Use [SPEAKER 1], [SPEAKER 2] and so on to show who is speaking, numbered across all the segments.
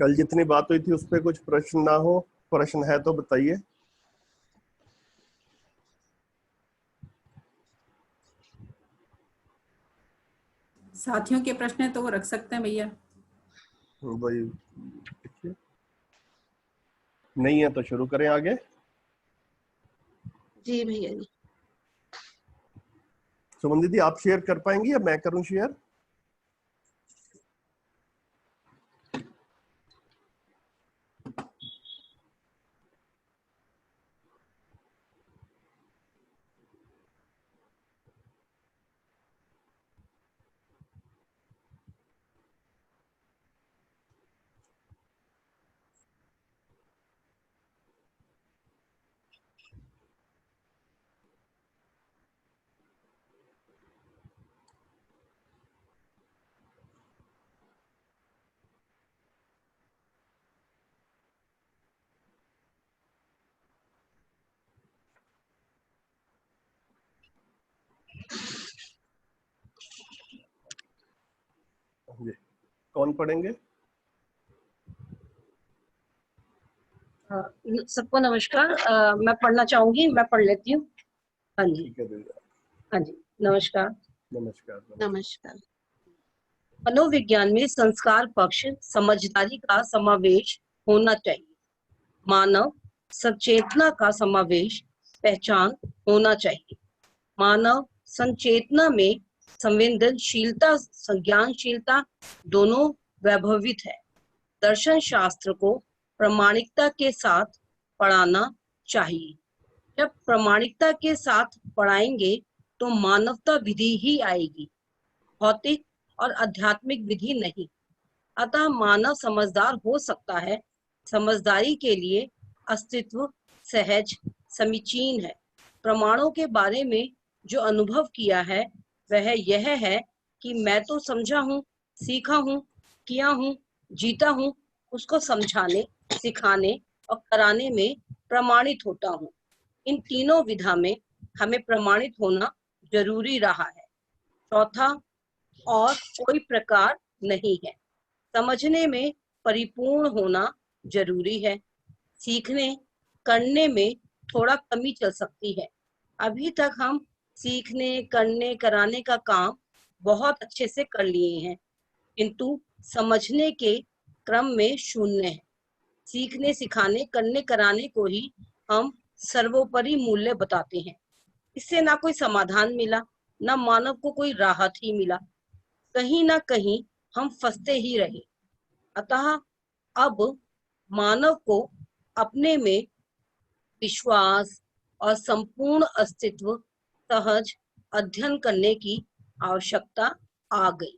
[SPEAKER 1] कल जितनी बात हुई थी उस पर कुछ प्रश्न ना हो, प्रश्न है तो बताइए।
[SPEAKER 2] साथियों के प्रश्न है तो वो रख सकते हैं भैया।
[SPEAKER 1] भाई देखिए, नहीं है तो शुरू करें आगे।
[SPEAKER 3] जी भैया जी।
[SPEAKER 1] सुमन दीदी आप शेयर कर पाएंगी या मैं करूं शेयर? जी, कौन पढ़ेंगे?
[SPEAKER 3] सबको नमस्कार। मैं पढ़ना चाहूंगी, मैं पढ़ लेती हूँ। हाँ जी।
[SPEAKER 1] ठीक है दीदी।
[SPEAKER 3] हाँ जी, नमस्कार।
[SPEAKER 1] नमस्कार।
[SPEAKER 3] नमस्कार। मनोविज्ञान में संस्कार पक्ष समझदारी का समावेश होना चाहिए। मानव सचेतना का समावेश पहचान होना चाहिए। मानव संचेतना में संवेदनशीलता संज्ञानशीलता दोनों वैभवित है। दर्शन शास्त्र को प्रामाणिकता के साथ पढ़ाना चाहिए। जब प्रामाणिकता के साथ पढ़ाएंगे तो मानवता विधि ही आएगी, भौतिक और आध्यात्मिक विधि नहीं। अतः मानव समझदार हो सकता है। समझदारी के लिए अस्तित्व सहज समीचीन है। प्रमाणों के बारे में जो अनुभव किया है वह यह है कि मैं तो समझा हूँ, सीखा हूँ, किया हूँ, जीता हूँ, उसको समझाने, सिखाने और कराने में प्रमाणित होता हूँ। इन तीनों विधा में हमें प्रमाणित होना जरूरी रहा है। चौथा और कोई प्रकार नहीं है। समझने में परिपूर्ण होना जरूरी है। सीखने करने में थोड़ा कमी चल सकती है। अभी तक हम सीखने करने कराने का काम बहुत अच्छे से कर लिए हैं, किंतु समझने के क्रम में शून्य है। सीखने सिखाने करने कराने को ही हम सर्वोपरि मूल्य बताते हैं। इससे ना कोई समाधान मिला, ना मानव को कोई राहत ही मिला। कहीं ना कहीं हम फंसते ही रहे। अतः अब मानव को अपने में विश्वास और संपूर्ण अस्तित्व सहज अध्ययन करने की आवश्यकता आ गई।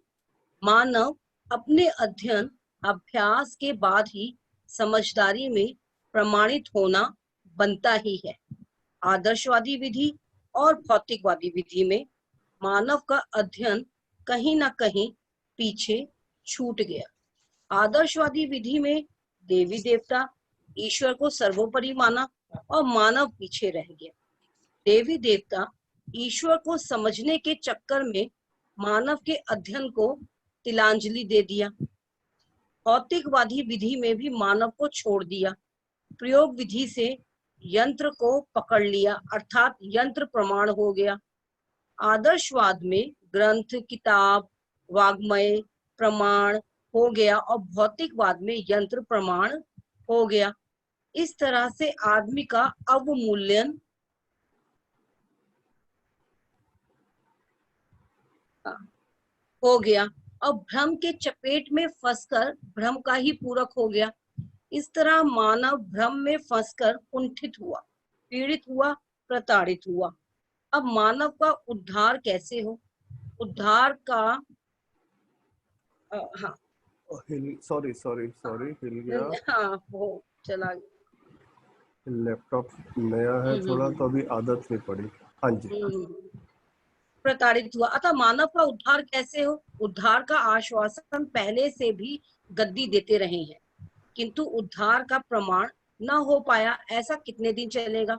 [SPEAKER 3] मानव अपने अध्ययन अभ्यास के बाद ही समझदारी में प्रमाणित होना बनता ही है। आदर्शवादी विधि और भौतिकवादी विधि में मानव का अध्ययन कहीं ना कहीं पीछे छूट गया। आदर्शवादी विधि में देवी देवता ईश्वर को सर्वोपरि माना और मानव पीछे रह गया। देवी देवता ईश्वर को समझने के चक्कर में मानव के अध्ययन को तिलांजलि दे दिया। भौतिकवादी विधि में भी मानव को छोड़ दिया। प्रयोग विधि से यंत्र को पकड़ लिया, अर्थात यंत्र प्रमाण हो गया। आदर्शवाद में ग्रंथ किताब वाग्मय प्रमाण हो गया और भौतिकवाद में यंत्र प्रमाण हो गया। इस तरह से आदमी का अवमूल्यन हो गया और भ्रम के चपेट में फंसकर भ्रम का ही पूरक हो गया। इस तरह मानव भ्रम में फंसकर कुंठित हुआ, पीड़ित हुआ, प्रताड़ित हुआ। अब मानव का उद्धार कैसे हो? उद्धार का हाँ
[SPEAKER 1] सॉरी हिल गया।
[SPEAKER 3] हाँ वो चला गया।
[SPEAKER 1] लैपटॉप नया है थोड़ा तो अभी आदत नहीं पड़ी। हाँ जी।
[SPEAKER 3] प्रताड़ित हुआ। अतः मानव का उद्धार कैसे हो? उद्धार का आश्वासन पहले से भी गद्दी देते रहे हैं, किंतु उद्धार का प्रमाण न हो पाया। ऐसा कितने दिन चलेगा?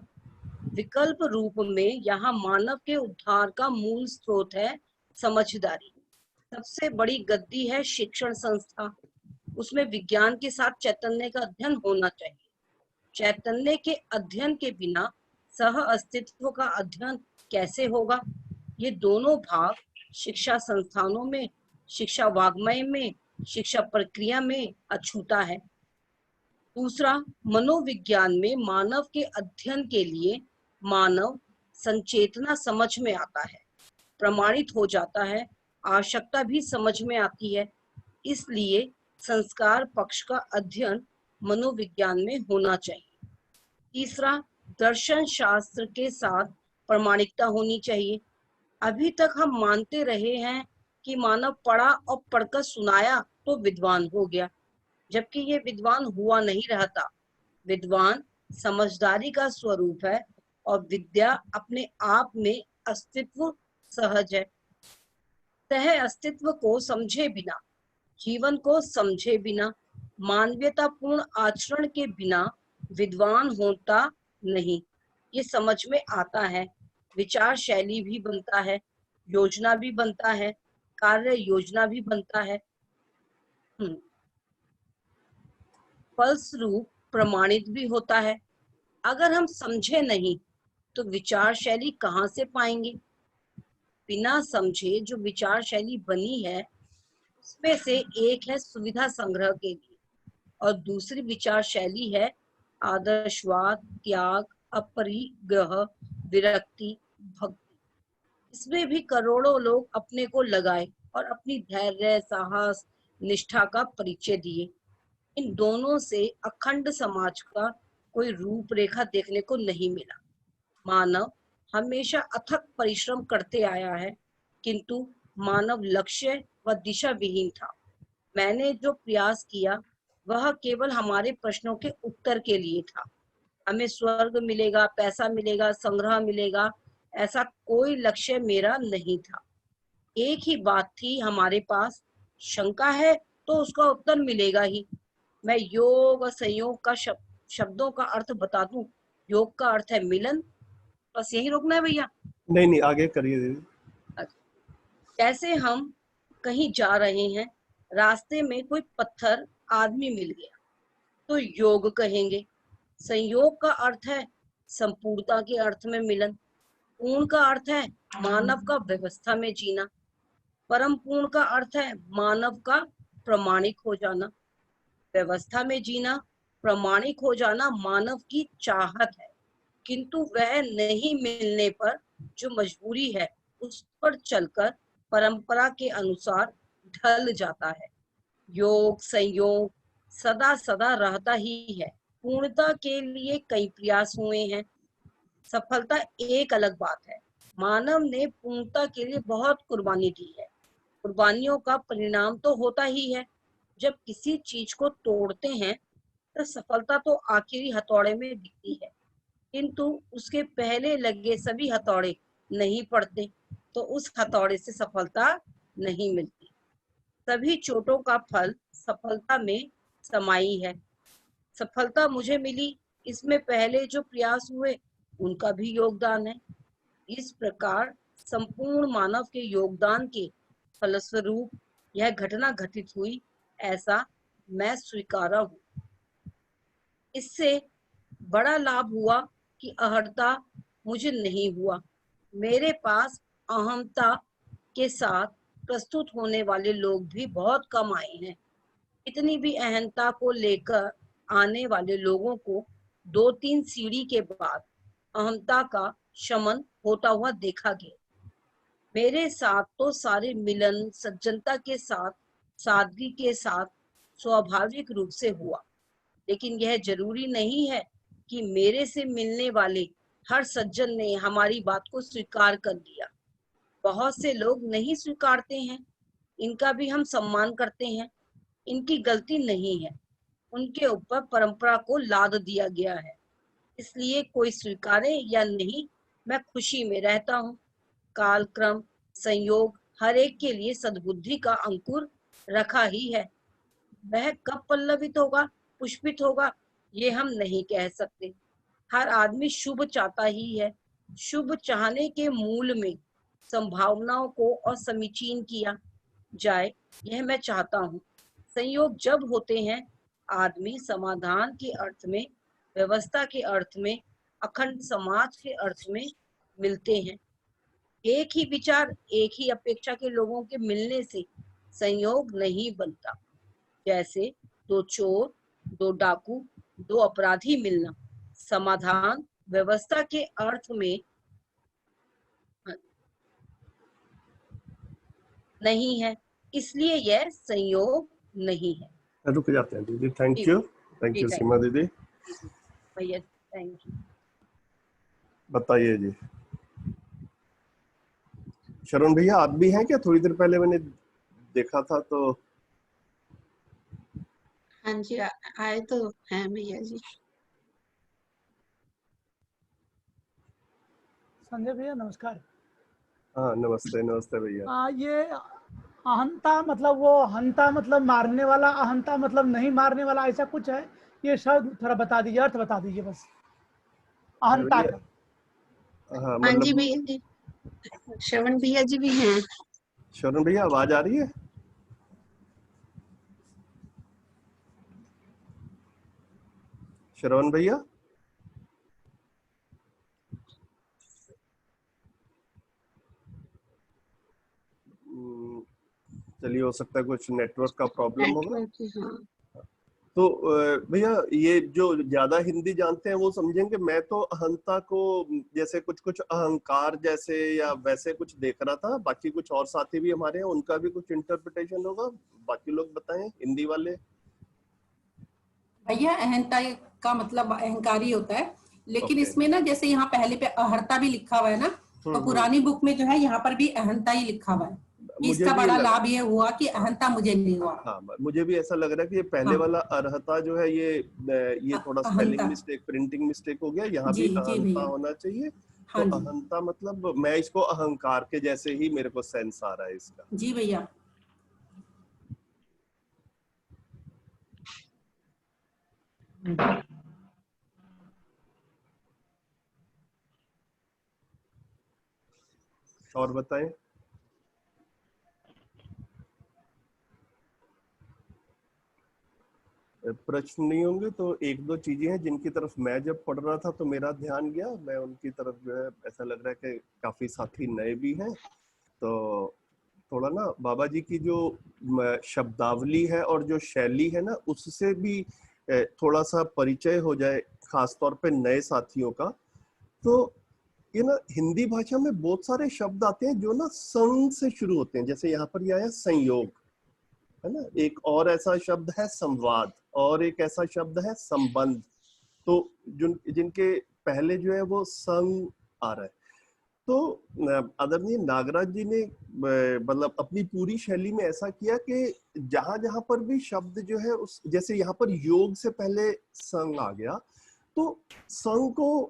[SPEAKER 3] विकल्प रूप में यहाँ मानव के उद्धार का मूल स्रोत है समझदारी। सबसे बड़ी गद्दी है शिक्षण संस्था। उसमें विज्ञान के साथ चैतन्य का अध्ययन होना चाहिए। चैतन्य के अध्ययन के बिना सह अस्तित्व का अध्ययन कैसे होगा? ये दोनों भाग शिक्षा संस्थानों में, शिक्षा वाग्मय में, शिक्षा प्रक्रिया में अछूता है। दूसरा, मनोविज्ञान में मानव के अध्ययन के लिए मानव संचेतना समझ में आता है, प्रमाणित हो जाता है, आवश्यकता भी समझ में आती है। इसलिए संस्कार पक्ष का अध्ययन मनोविज्ञान में होना चाहिए। तीसरा, दर्शन शास्त्र के साथ प्रामाणिकता होनी चाहिए। अभी तक हम मानते रहे हैं कि मानव पढ़ा और पढ़कर सुनाया तो विद्वान हो गया, जबकि ये विद्वान हुआ नहीं रहता। विद्वान समझदारी का स्वरूप है और विद्या अपने आप में अस्तित्व सहज है। सह अस्तित्व को समझे बिना, जीवन को समझे बिना, मानवीयतापूर्ण आचरण के बिना विद्वान होता नहीं। ये समझ में आता है, विचार शैली भी बनता है, योजना भी बनता है, कार्य योजना भी बनता है। फलस्वरूप प्रमाणित भी होता है। अगर हम समझे नहीं तो विचार शैली कहाँ से पाएंगे? बिना समझे जो विचार शैली बनी है उसमें से एक है सुविधा संग्रह के लिए और दूसरी विचार शैली है आदर्शवाद, त्याग, अपरिग्रह, विरक्ति, भक्ति। इसमें भी करोड़ों लोग अपने को लगाए और अपनी धैर्य, साहस, निष्ठा का परिचय दिए। इन दोनों से अखंड समाज का कोई रूपरेखा देखने को नहीं मिला। मानव हमेशा अथक परिश्रम करते आया है, किंतु मानव लक्ष्य व दिशा विहीन था। मैंने जो प्रयास किया वह केवल हमारे प्रश्नों के उत्तर के लिए था। हमें स्वर्ग मिलेगा, पैसा मिलेगा, संग्रह मिलेगा, ऐसा कोई लक्ष्य मेरा नहीं था। एक ही बात थी हमारे पास, शंका है तो उसका उत्तर मिलेगा ही। मैं योग और संयोग का शब्दों का अर्थ बता दूं। योग का अर्थ है मिलन। बस यही रोकना है भैया?
[SPEAKER 1] नहीं, आगे करिए दीदी।
[SPEAKER 3] जैसे हम कहीं जा रहे हैं, रास्ते में कोई पत्थर आदमी मिल गया तो योग कहेंगे। संयोग का अर्थ है संपूर्णता के अर्थ में मिलन। पूर्ण का अर्थ है मानव का व्यवस्था में जीना। परम पूर्ण का अर्थ है मानव का प्रमाणिक हो जाना। व्यवस्था में जीना, प्रमाणिक हो जाना मानव की चाहत है, किंतु वह नहीं मिलने पर जो मजबूरी है उस पर चलकर परंपरा के अनुसार ढल जाता है। योग संयोग सदा सदा रहता ही है। पूर्णता के लिए कई प्रयास हुए हैं, सफलता एक अलग बात है। मानव ने पूर्णता के लिए बहुत कुर्बानी दी है। कुर्बानियों का परिणाम तो होता ही है। जब किसी चीज को तोड़ते हैं तो सफलता तो आखिरी हथौड़े में दिखती है, किंतु उसके पहले लगे सभी हथौड़े नहीं पड़ते तो उस हथौड़े से सफलता नहीं मिलती। सभी चोटों का फल सफलता में समाई है। सफलता मुझे मिली, इसमें पहले जो प्रयास हुए उनका भी योगदान है। इस प्रकार संपूर्ण मानव के योगदान के फलस्वरूप यह घटना घटित हुई, ऐसा मैं स्वीकारा हूँ। इससे बड़ा लाभ हुआ कि अहर्ता मुझे नहीं हुआ। मेरे पास अहमता के साथ प्रस्तुत होने वाले लोग भी बहुत कम आए हैं। इतनी भी अहंता को लेकर आने वाले लोगों को 2-3 सीढ़ी के बाद अहंता का शमन होता हुआ देखा गया। मेरे साथ तो सारे मिलन सज्जनता के साथ, सादगी के साथ स्वाभाविक रूप से हुआ, लेकिन यह जरूरी नहीं है कि मेरे से मिलने वाले हर सज्जन ने हमारी बात को स्वीकार कर लिया। बहुत से लोग नहीं स्वीकारते हैं, इनका भी हम सम्मान करते हैं। इनकी गलती नहीं है, उनके ऊपर परंपरा को लाद दिया गया है। इसलिए कोई स्वीकारे या नहीं, मैं खुशी में रहता हूँ। कालक्रम संयोग हर एक के लिए सद्बुद्धि का अंकुर रखा ही है। वह कब पल्लवित होगा, पुष्पित होगा, ये हम नहीं कह सकते। हर आदमी शुभ चाहता ही है। शुभ चाहने के मूल में संभावनाओं को और समीचीन किया जाए, यह मैं चाहता हूँ। संयोग जब होते हैं आदमी समाधान के अर्थ में, व्यवस्था के अर्थ में, अखंड समाज के अर्थ में मिलते हैं। एक ही विचार, एक ही अपेक्षा के लोगों के मिलने से संयोग नहीं बनता। जैसे दो चोर, दो डाकू, दो अपराधी मिलना समाधान व्यवस्था के अर्थ में नहीं है, इसलिए यह संयोग नहीं है।
[SPEAKER 1] रुक जाते हैं दीदी। थैंक
[SPEAKER 3] जी,
[SPEAKER 1] यू
[SPEAKER 3] जी,
[SPEAKER 1] सीमा दीदी।
[SPEAKER 3] भैया थैंक यू।
[SPEAKER 1] बताइए जी। शरण भैया आप भी हैं क्या? थोड़ी देर पहले मैंने देखा था तो।
[SPEAKER 2] हाँ जी, आए तो हैं भैया जी।
[SPEAKER 4] संजय भैया नमस्कार।
[SPEAKER 1] हाँ नमस्ते नमस्ते भैया।
[SPEAKER 4] ये अहंता मतलब वो हंता मतलब मारने वाला, अहंता मतलब नहीं मारने वाला, ऐसा कुछ है? ये शब्द थोड़ा बता दीजिए, अर्थ बता दीजिए बस अहंता
[SPEAKER 1] भैया,
[SPEAKER 4] का।
[SPEAKER 1] हाँ
[SPEAKER 2] हाँ जी
[SPEAKER 1] मतलब
[SPEAKER 2] भैया जी, श्रवण भैया जी भी हैं।
[SPEAKER 1] शरण भैया आवाज आ रही है? श्रवण भैया चलिए, हो सकता है कुछ नेटवर्क का प्रॉब्लम होगा।
[SPEAKER 2] हाँ।
[SPEAKER 1] तो भैया ये जो ज्यादा हिंदी जानते हैं वो समझेंगे। मैं तो अहंता को जैसे कुछ कुछ अहंकार जैसे या वैसे कुछ देख रहा था। बाकी कुछ और साथी भी हमारे हैं, उनका भी कुछ इंटरप्रिटेशन होगा। बाकी लोग बताएं, हिंदी वाले।
[SPEAKER 2] भैया अहंता का मतलब अहंकारी होता है, लेकिन
[SPEAKER 1] Okay.
[SPEAKER 2] इसमें ना जैसे यहाँ पहले पे अहर्ता भी लिखा हुआ है ना, तो पुरानी बुक में जो है यहाँ पर भी अहंता ही लिखा हुआ है।
[SPEAKER 1] मुझे
[SPEAKER 2] इसका
[SPEAKER 1] भी
[SPEAKER 2] बड़ा
[SPEAKER 1] लगा।
[SPEAKER 2] लाभ ये हुआ कि अहंता मुझे नहीं हुआ।
[SPEAKER 1] हाँ मुझे भी ऐसा लग रहा है कि ये पहले
[SPEAKER 2] हाँ।
[SPEAKER 1] वाला अर्हता जो है ये थोड़ा स्पेलिंग
[SPEAKER 2] अहंता।
[SPEAKER 1] मिस्टेक, प्रिंटिंग मिस्टेक हो गया। यहाँ भी
[SPEAKER 2] जी जी
[SPEAKER 1] अहंता
[SPEAKER 2] भैया।
[SPEAKER 1] होना चाहिए। तो
[SPEAKER 2] हाँ जी
[SPEAKER 1] अहंता मतलब मैं इसको अहंकार के जैसे ही मेरे को सेंस आ रहा है इसका।
[SPEAKER 2] जी भैया।
[SPEAKER 1] और बताएं। प्रश्न नहीं होंगे तो एक दो चीजें हैं जिनकी तरफ मैं जब पढ़ रहा था तो मेरा ध्यान गया। मैं उनकी तरफ जो है ऐसा लग रहा है कि काफी साथी नए भी हैं। तो थोड़ा ना बाबा जी की जो शब्दावली है और जो शैली है ना, उससे भी थोड़ा सा परिचय हो जाए, खासतौर पे नए साथियों का। तो ये ना हिंदी भाषा में बहुत सारे शब्द आते हैं जो ना संग से शुरू होते हैं। जैसे यहाँ पर ये आया संयोग, है ना। एक और ऐसा शब्द है संवाद, और एक ऐसा शब्द है संबंध। तो जिनके पहले जो है वो संग आ रहा है। तो आदरणीय नागराज जी ने मतलब अपनी पूरी शैली में ऐसा किया कि जहां जहां पर भी शब्द जो है उस, जैसे यहाँ पर योग से पहले संग आ गया, तो संग को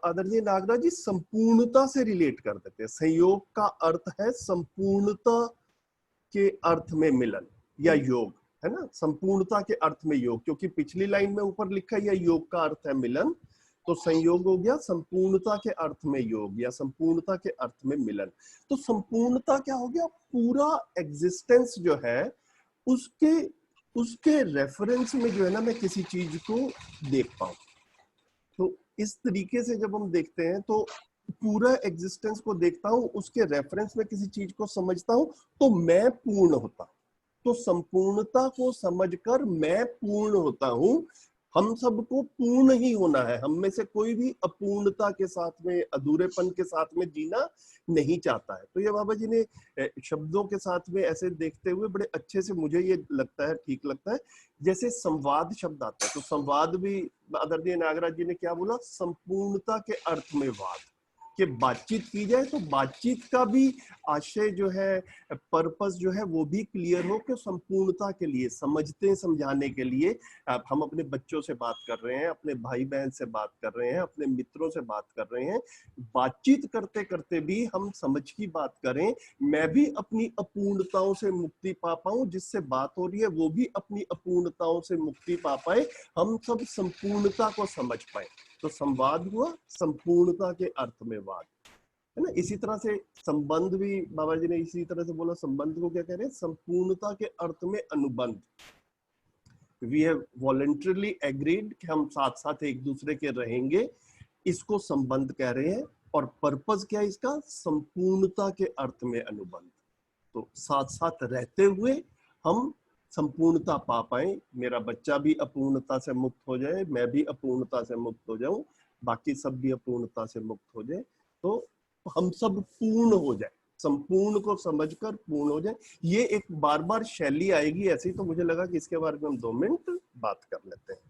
[SPEAKER 1] आदरणीय नागराज जी संपूर्णता से रिलेट कर देते हैं। संयोग का अर्थ है संपूर्णता के अर्थ में मिलन या योग, है ना। संपूर्णता के अर्थ में योग, क्योंकि पिछली लाइन में ऊपर लिखा है या योग का अर्थ है मिलन, तो संयोग हो गया संपूर्णता के अर्थ में योग या संपूर्णता के अर्थ में मिलन। तो संपूर्णता क्या हो गया? पूरा एग्जिस्टेंस जो है उसके उसके रेफरेंस में जो है ना मैं किसी चीज को देख पाऊं। तो इस तरीके से जब हम देखते हैं तो पूरा एग्जिस्टेंस को देखता हूं, उसके रेफरेंस में किसी चीज को समझता हूं, तो मैं पूर्ण होता हूं। तो संपूर्णता को समझकर मैं पूर्ण होता हूं। हम सबको पूर्ण ही होना है। हम में से कोई भी अपूर्णता के साथ में, अधूरेपन के साथ में जीना नहीं चाहता है। तो ये बाबा जी ने शब्दों के साथ में ऐसे देखते हुए बड़े अच्छे से, मुझे ये लगता है, ठीक लगता है। जैसे संवाद शब्द आता है, तो संवाद भी आदरणीय नागराज जी ने क्या बोला? संपूर्णता के अर्थ में वाद, कि बातचीत की जाए तो बातचीत का भी आशय जो है, पर्पस जो है वो भी क्लियर हो कि संपूर्णता के लिए, समझते समझाने के लिए। हम अपने बच्चों से बात कर रहे हैं, अपने भाई बहन से बात कर रहे हैं, अपने मित्रों से बात कर रहे हैं। बातचीत करते करते भी हम समझ की बात करें, मैं भी अपनी अपूर्णताओं से मुक्ति पा पाऊं, जिससे बात हो रही है वो भी अपनी अपूर्णताओं से मुक्ति पा पाए, हम सब संपूर्णता को समझ पाए। तो संवाद हुआ संपूर्णता के अर्थ में वाद। है ना। इसी तरह से संबंध भी बाबा जी ने इसी तरह से बोला, संबंध को क्या कह रहे हैं, संपूर्णता के अर्थ में अनुबंध। वी हैव वॉलंटरली एग्रीड कि हम साथ साथ एक दूसरे के रहेंगे, इसको संबंध कह रहे हैं। और पर्पस क्या है इसका, संपूर्णता के अर्थ में अनुबंध। तो साथ साथ रहते हुए हम संपूर्णता पा पाए, मेरा बच्चा भी अपूर्णता से मुक्त हो जाए, मैं भी अपूर्णता से मुक्त हो जाऊं, बाकी सब भी अपूर्णता से मुक्त हो जाए, तो हम सब पूर्ण हो जाए, संपूर्ण को समझकर पूर्ण हो जाए। ये एक बार बार शैली आएगी ऐसी, तो मुझे लगा कि इसके बारे में हम 2 मिनट बात कर लेते हैं।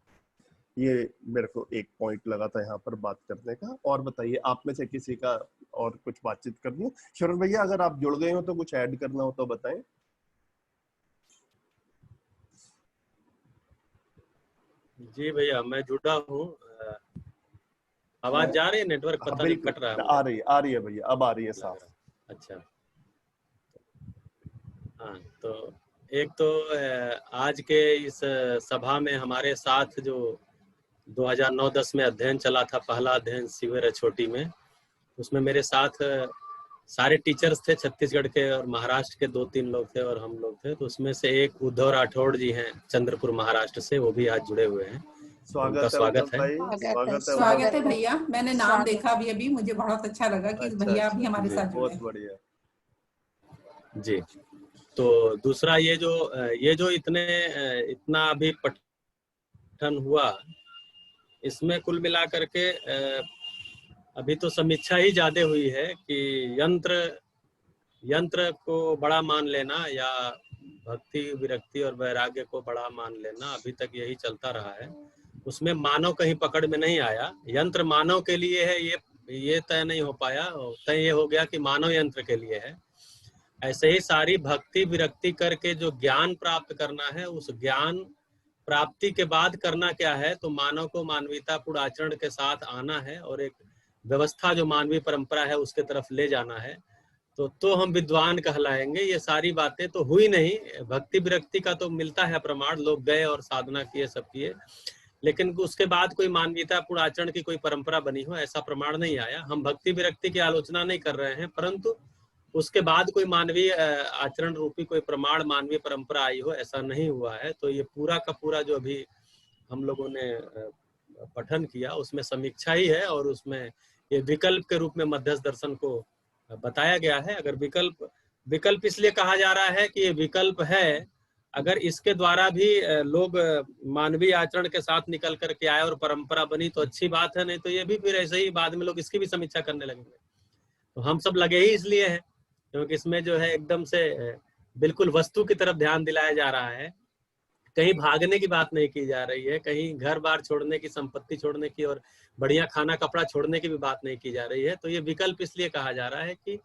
[SPEAKER 1] ये मेरे को एक पॉइंट लगा था यहाँ पर बात करने का। और बताइए, आप में से किसी का और कुछ बातचीत करनी हो? शरण भैया, अगर आप जुड़ गए हो तो कुछ ऐड करना हो तो बताएं।
[SPEAKER 5] जी भैया, मैं जुड़ा हूँ। आवाज जा रही है? नेटवर्क पता नहीं कट रहा है मुझे।
[SPEAKER 1] आ रही है भैया, अब आ रही है साफ।
[SPEAKER 5] अच्छा, हाँ, तो एक तो आज के इस सभा में हमारे साथ जो 2009-10 में अध्ययन चला था, पहला अध्ययन शिविर छोटी में, उसमें मेरे साथ सारे टीचर्स थे छत्तीसगढ़ के, और महाराष्ट्र के 2-3 लोग थे और हम लोग थे। तो उसमें से एक उद्धव राठौड़ जी हैं चंद्रपुर महाराष्ट्र से, वो भी आज जुड़े हुए हैं।
[SPEAKER 1] स्वागत है
[SPEAKER 2] स्वागत है भैया। मैंने नाम देखा अभी, मुझे बहुत अच्छा लगा कि भैया भी हमारे साथ जुड़े।
[SPEAKER 1] बहुत बढ़िया
[SPEAKER 5] जी। तो दूसरा, ये जो इतना अभी पठन हुआ, इसमें कुल मिलाकर के अभी तो समीक्षा ही ज्यादा हुई है कि यंत्र को बड़ा मान लेना या भक्ति विरक्ति और वैराग्य को बड़ा मान लेना, अभी तक यही चलता रहा है। उसमें मानव कहीं पकड़ में नहीं आया। यंत्र मानव के लिए है, ये तय नहीं हो पाया। तय ये हो गया कि मानव यंत्र के लिए है। ऐसे ही सारी भक्ति विरक्ति करके जो ज्ञान प्राप्त करना है, उस ज्ञान प्राप्ति के बाद करना क्या है, तो मानव को मानवीयतापूर्ण आचरण के साथ आना है और एक व्यवस्था जो मानवीय परंपरा है उसके तरफ ले जाना है। तो हम विद्वान कहलाएंगे। ये सारी बातें तो हुई नहीं। भक्ति विरक्ति का तो मिलता है प्रमाण, लोग गए और साधना किए, सब किए, लेकिन उसके बाद कोई मानवीयतापूर्ण आचरण की कोई परंपरा बनी हो, ऐसा प्रमाण नहीं आया। हम भक्ति विरक्ति की आलोचना नहीं कर रहे हैं, परंतु उसके बाद कोई मानवीय आचरण रूपी कोई प्रमाण, मानवीय परंपरा आई हो, ऐसा नहीं हुआ है। तो ये पूरा का पूरा जो अभी हम लोगों ने पठन किया, उसमें समीक्षा ही है, और उसमें ये विकल्प के रूप में मध्यस्थ दर्शन को बताया गया है। अगर विकल्प इसलिए कहा जा रहा है कि ये विकल्प है, अगर इसके द्वारा भी लोग मानवीय आचरण के साथ निकल करके आए और परंपरा बनी तो अच्छी बात है, नहीं तो ये भी फिर ऐसे ही बाद में लोग इसकी भी समीक्षा करने लगेंगे। तो हम सब लगे ही इसलिए हैं क्योंकि इसमें जो है एकदम से बिल्कुल वस्तु की तरफ ध्यान दिलाया जा रहा है। कहीं भागने की बात नहीं की जा रही है, कहीं घर बार छोड़ने की, संपत्ति छोड़ने की और बढ़िया खाना कपड़ा छोड़ने की भी बात नहीं की जा रही है। तो ये विकल्प इसलिए कहा जा रहा है कि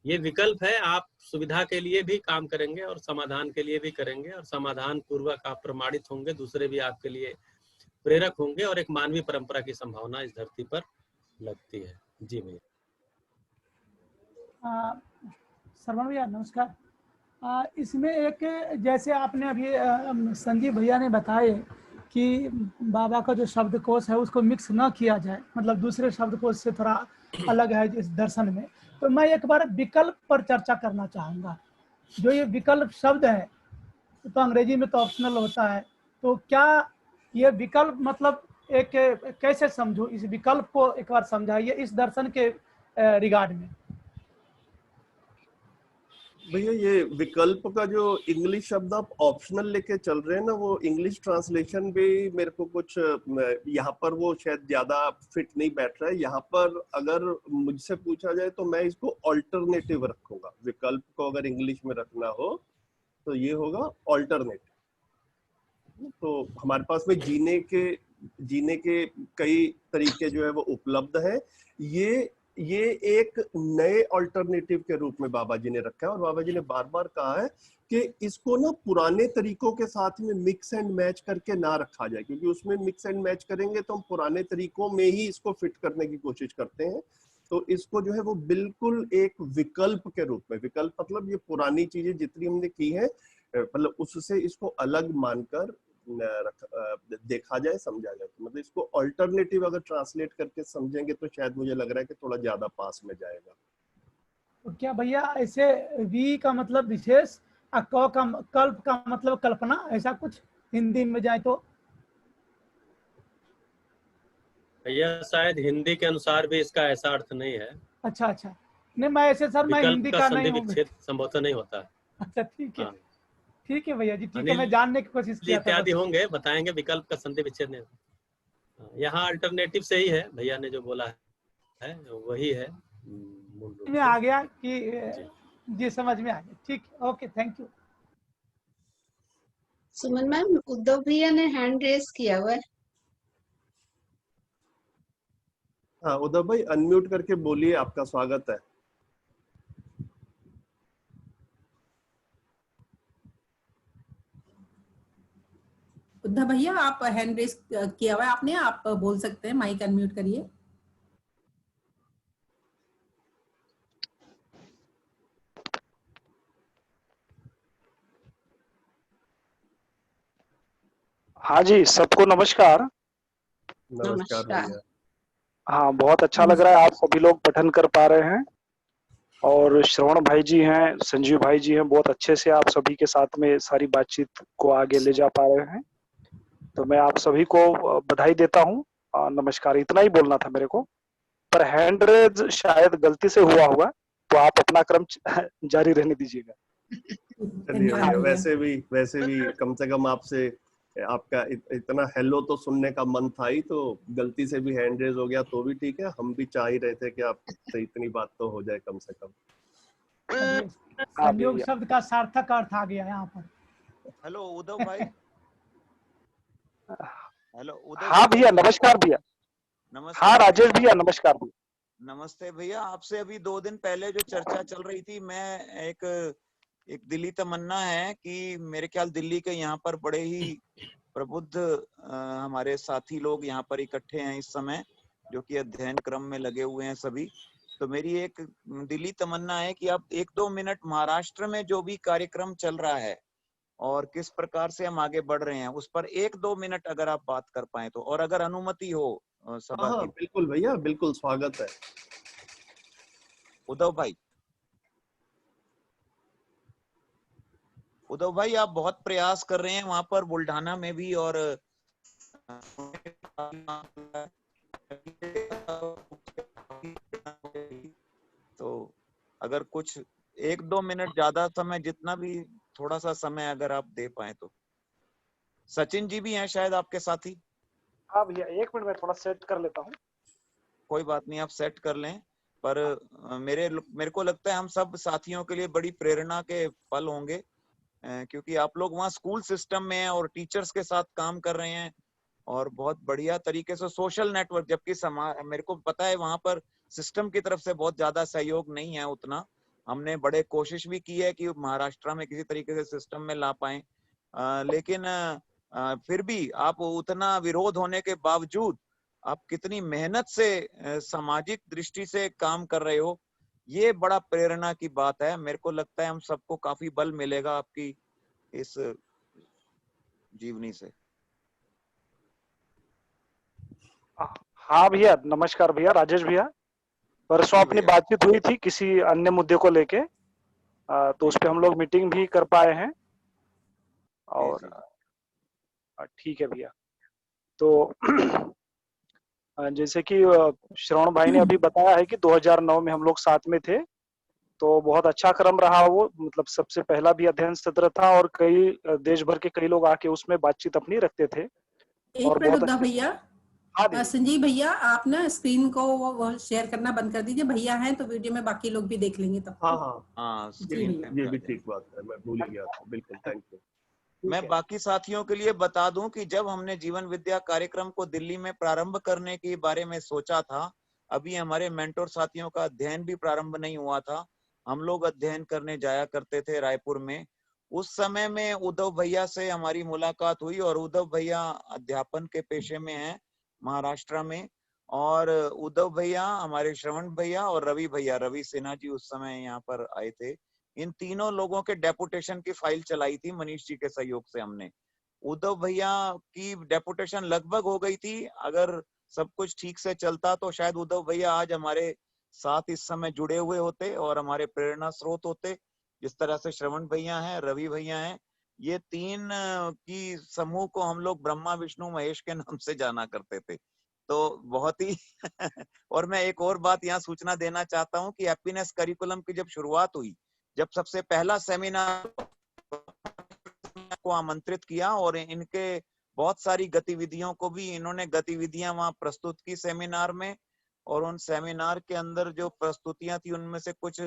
[SPEAKER 5] ये विकल्प है, आप सुविधा के लिए भी काम करेंगे और समाधान के लिए भी करेंगे, और समाधान पूर्वक आप प्रमाणित होंगे, दूसरे भी आपके लिए प्रेरक होंगे, और एक मानवीय परंपरा की संभावना इस धरती पर लगती है। जी भैया।
[SPEAKER 4] श्रवण भैया नमस्कार। इसमें एक, जैसे आपने अभी संजीव भैया ने बताए कि बाबा का जो शब्दकोश है उसको मिक्स ना किया जाए, मतलब दूसरे शब्दकोश से थोड़ा अलग है इस दर्शन में। तो मैं एक बार विकल्प पर चर्चा करना चाहूँगा। जो ये विकल्प शब्द है तो अंग्रेजी में तो ऑप्शनल होता है, तो क्या ये विकल्प मतलब एक कैसे समझूं, इस विकल्प को एक बार समझाइए इस दर्शन के रिगार्ड में।
[SPEAKER 1] भैया, ये विकल्प का जो इंग्लिश शब्द आप ऑप्शनल लेके चल रहे हैं ना, वो इंग्लिश ट्रांसलेशन भी मेरे को कुछ यहाँ पर वो शायद ज्यादा फिट नहीं बैठ रहा है। यहाँ पर अगर मुझसे पूछा जाए तो मैं इसको ऑल्टरनेटिव रखूंगा। विकल्प को अगर इंग्लिश में रखना हो तो ये होगा ऑल्टरनेटिव। तो हमारे पास में जीने के कई तरीके जो है वो उपलब्ध है। ये एक नए अल्टरनेटिव के रूप में बाबा जी ने रखा है, और बाबा जी ने बार बार कहा है कि इसको ना पुराने तरीकों के साथ में मिक्स एंड मैच करके ना रखा जाए, क्योंकि उसमें मिक्स एंड मैच करेंगे तो हम पुराने तरीकों में ही इसको फिट करने की कोशिश करते हैं। तो इसको जो है वो बिल्कुल एक विकल्प के रूप में, विकल्प मतलब ये पुरानी चीजें जितनी हमने की है, मतलब उससे इसको अलग मानकर देखा जाए, समझा जाए। मतलब इसको अल्टरनेटिव अगर ट्रांसलेट करके समझेंगे तो शायद मुझे लग रहा है कि थोड़ा ज्यादा पास में जाएगा।
[SPEAKER 4] तो क्या भैया ऐसे वी का मतलब विशेष, क का कल्प का मतलब कल्पना, ऐसा कुछ हिंदी में जाए तो?
[SPEAKER 5] यह शायद हिंदी के अनुसार भी इसका ऐसा अर्थ नहीं है।
[SPEAKER 4] अच्छा अच्छा, नहीं मैं ऐसे सर मैं
[SPEAKER 5] विकल्प
[SPEAKER 4] हिंदी
[SPEAKER 5] का
[SPEAKER 4] का नहीं
[SPEAKER 5] संधि
[SPEAKER 4] हूँ।
[SPEAKER 5] विच्छेद संभवतः नहीं होता है।
[SPEAKER 4] अच्छा ठीक है,
[SPEAKER 5] हाँ,
[SPEAKER 4] ठीक है भैया जी, ठीक है,
[SPEAKER 5] अनिल
[SPEAKER 4] मैं जानने की कोशिश किया था
[SPEAKER 5] इत्यादि
[SPEAKER 4] बस।
[SPEAKER 5] होंगे, बताएंगे विकल्प का संधि विच्छेद नहीं होता। यहाँ अल्टरनेटिव से ही है, भैया ने जो बोला है वही है मूल रूप
[SPEAKER 4] में
[SPEAKER 5] से।
[SPEAKER 4] आ गया कि
[SPEAKER 5] जी,
[SPEAKER 4] जी समझ में आ गया, ठीक है, okay, thank you.
[SPEAKER 6] Suman ma'am, Uddhav भैया ने हैंड रेस किया हुआ है।
[SPEAKER 1] हाँ उद्धव भाई अनम्यूट करके बोलिए, आपका स्वागत है।
[SPEAKER 2] उद्धव भैया आप हैंड रेस किया हुआ है आपने, आप बोल सकते हैं, माइक अनम्यूट करिए।
[SPEAKER 7] हाँ जी, सबको नमस्कार।
[SPEAKER 1] नमस्कार भैया।
[SPEAKER 7] हाँ, बहुत अच्छा लग रहा है, आप सभी लोग पठन कर पा रहे हैं और श्रवण भाई जी हैं, संजीव भाई जी हैं, बहुत अच्छे से आप सभी के साथ में सारी बातचीत को आगे ले जा पा रहे हैं। तो मैं आप सभी को बधाई देता हूँ। नमस्कार, इतना ही बोलना था मेरे को, पर हैंड रेज शायद गलती से हुआ होगा, तो आप अपना क्रम जारी रहने दीजिएगा।
[SPEAKER 1] चलिए भैया, वैसे भी कम से कम आपसे आपका इतना हेलो तो सुनने का मन था ही, तो गलती से भी हैंड रेज हो गया तो भी ठीक है। हम भी चाह ही रहे थे कि आपसे इतनी बात तो हो जाए कम से कम।
[SPEAKER 4] संयोग शब्द का सार्थक अर्थ आ गया यहाँ पर।
[SPEAKER 8] हेलो उद्धव भाई। हेलो उद्धव।
[SPEAKER 7] हाँ भैया, नमस्कार भैया।
[SPEAKER 8] नमस्कार।
[SPEAKER 7] हाँ राजेश भैया, नमस्कार भैया।
[SPEAKER 8] नमस्ते भैया, आपसे अभी 2 दिन पहले जो चर्चा चल रही थी, मैं एक दिल्ली तमन्ना है कि मेरे ख्याल दिल्ली के यहाँ पर बड़े ही प्रबुद्ध हमारे साथी लोग यहाँ पर इकट्ठे हैं इस समय, जो कि अध्ययन क्रम में लगे हुए हैं सभी। तो मेरी एक दिल्ली तमन्ना है कि आप 1-2 मिनट महाराष्ट्र में जो भी कार्यक्रम चल रहा है और किस प्रकार से हम आगे बढ़ रहे हैं उस पर 1-2 मिनट अगर आप बात कर पाए तो, और अगर अनुमति हो सभा की।
[SPEAKER 1] बिल्कुल भैया, बिल्कुल स्वागत है।
[SPEAKER 8] उद्धव भाई आप बहुत प्रयास कर रहे हैं वहां पर बुल्ढाना में भी, और तो अगर कुछ 1-2 मिनट, ज्यादा समय, जितना भी थोड़ा सा समय अगर आप दे पाए तो। सचिन जी भी हैं शायद आपके साथी।
[SPEAKER 7] हाँ भैया, 1 मिनट में थोड़ा सेट कर लेता हूँ।
[SPEAKER 8] कोई बात नहीं, आप सेट कर लें। पर मेरे को लगता है हम सब साथियों के लिए बड़ी प्रेरणा के पल होंगे, क्योंकि आप लोग वहाँ स्कूल सिस्टम में हैं और टीचर्स के साथ काम कर रहे हैं और बहुत बढ़िया तरीके से सोशल नेटवर्क, जबकि मेरे को पता है वहां पर सिस्टम की तरफ से बहुत ज्यादा सहयोग नहीं है उतना। हमने बड़े कोशिश भी की है कि महाराष्ट्र में किसी तरीके से सिस्टम में ला पाए, लेकिन फिर भी आप उतना विरोध होने के बावजूद आप कितनी मेहनत से सामाजिक दृष्टि से काम कर रहे हो, ये बड़ा प्रेरणा की बात है। मेरे को लगता है हम सबको काफी बल मिलेगा आपकी इस जीवनी से।
[SPEAKER 7] हाँ भैया, नमस्कार भैया, राजेश भैया। परसों अपनी बातचीत हुई थी किसी अन्य मुद्दे को लेके, तो उस पे हम लोग मीटिंग भी कर पाए हैं और ठीक है भैया। तो जैसे कि श्रवण भाई ने अभी बताया है कि 2009 में हम लोग साथ में थे, तो बहुत अच्छा क्रम रहा वो, मतलब सबसे पहला भी अध्ययन सत्र था और कई देश भर के कई लोग आके उसमें बातचीत अपनी रखते थे।
[SPEAKER 2] एक मिनट उद्धव भैया,
[SPEAKER 7] हाँ
[SPEAKER 2] संजीव भैया आप ना स्क्रीन को शेयर करना बंद कर दीजिए, भैया हैं तो वीडियो में बाकी लोग भी देख लेंगे तब।
[SPEAKER 8] हाँ,
[SPEAKER 1] ये भी ठीक बात है, मैं भूल ही गया था। बिल्कुल, थैंक यू।
[SPEAKER 8] मैं बाकी साथियों के लिए बता दूं कि जब हमने जीवन विद्या कार्यक्रम को दिल्ली में प्रारंभ करने के बारे में सोचा था, अभी हमारे मेंटोर साथियों का अध्ययन भी प्रारंभ नहीं हुआ था। हम लोग अध्ययन करने जाया करते थे रायपुर में। उस समय में उद्धव भैया से हमारी मुलाकात हुई और उद्धव भैया अध्यापन के पेशे में हैं महाराष्ट्र में, और उद्धव भैया, हमारे श्रवण भैया और रवि भैया, रवि सिन्हा जी उस समय यहाँ पर आए थे। इन तीनों लोगों के डेपुटेशन की फाइल चलाई थी मनीष जी के सहयोग से हमने। उद्धव भैया की डेपुटेशन लगभग हो गई थी, अगर सब कुछ ठीक से चलता तो शायद उद्धव भैया आज हमारे साथ इस समय जुड़े हुए होते और हमारे प्रेरणा स्रोत होते। जिस तरह से श्रवण भैया हैं, रवि भैया हैं, ये 3 की समूह को हम लोग ब्रह्मा विष्णु महेश के नाम से जाना करते थे। तो बहुत ही और मैं एक और बात यहाँ सूचना देना चाहता हूँ कि हैप्पीनेस करिकुलम की जब शुरुआत हुई, जब सबसे पहला सेमिनार को आमंत्रित किया और इनके बहुत सारी गतिविधियों को भी इन्होंने गतिविधियां वहां प्रस्तुत की सेमिनार में। और उन सेमिनार के अंदर जो प्रस्तुतियां थी उनमें से कुछ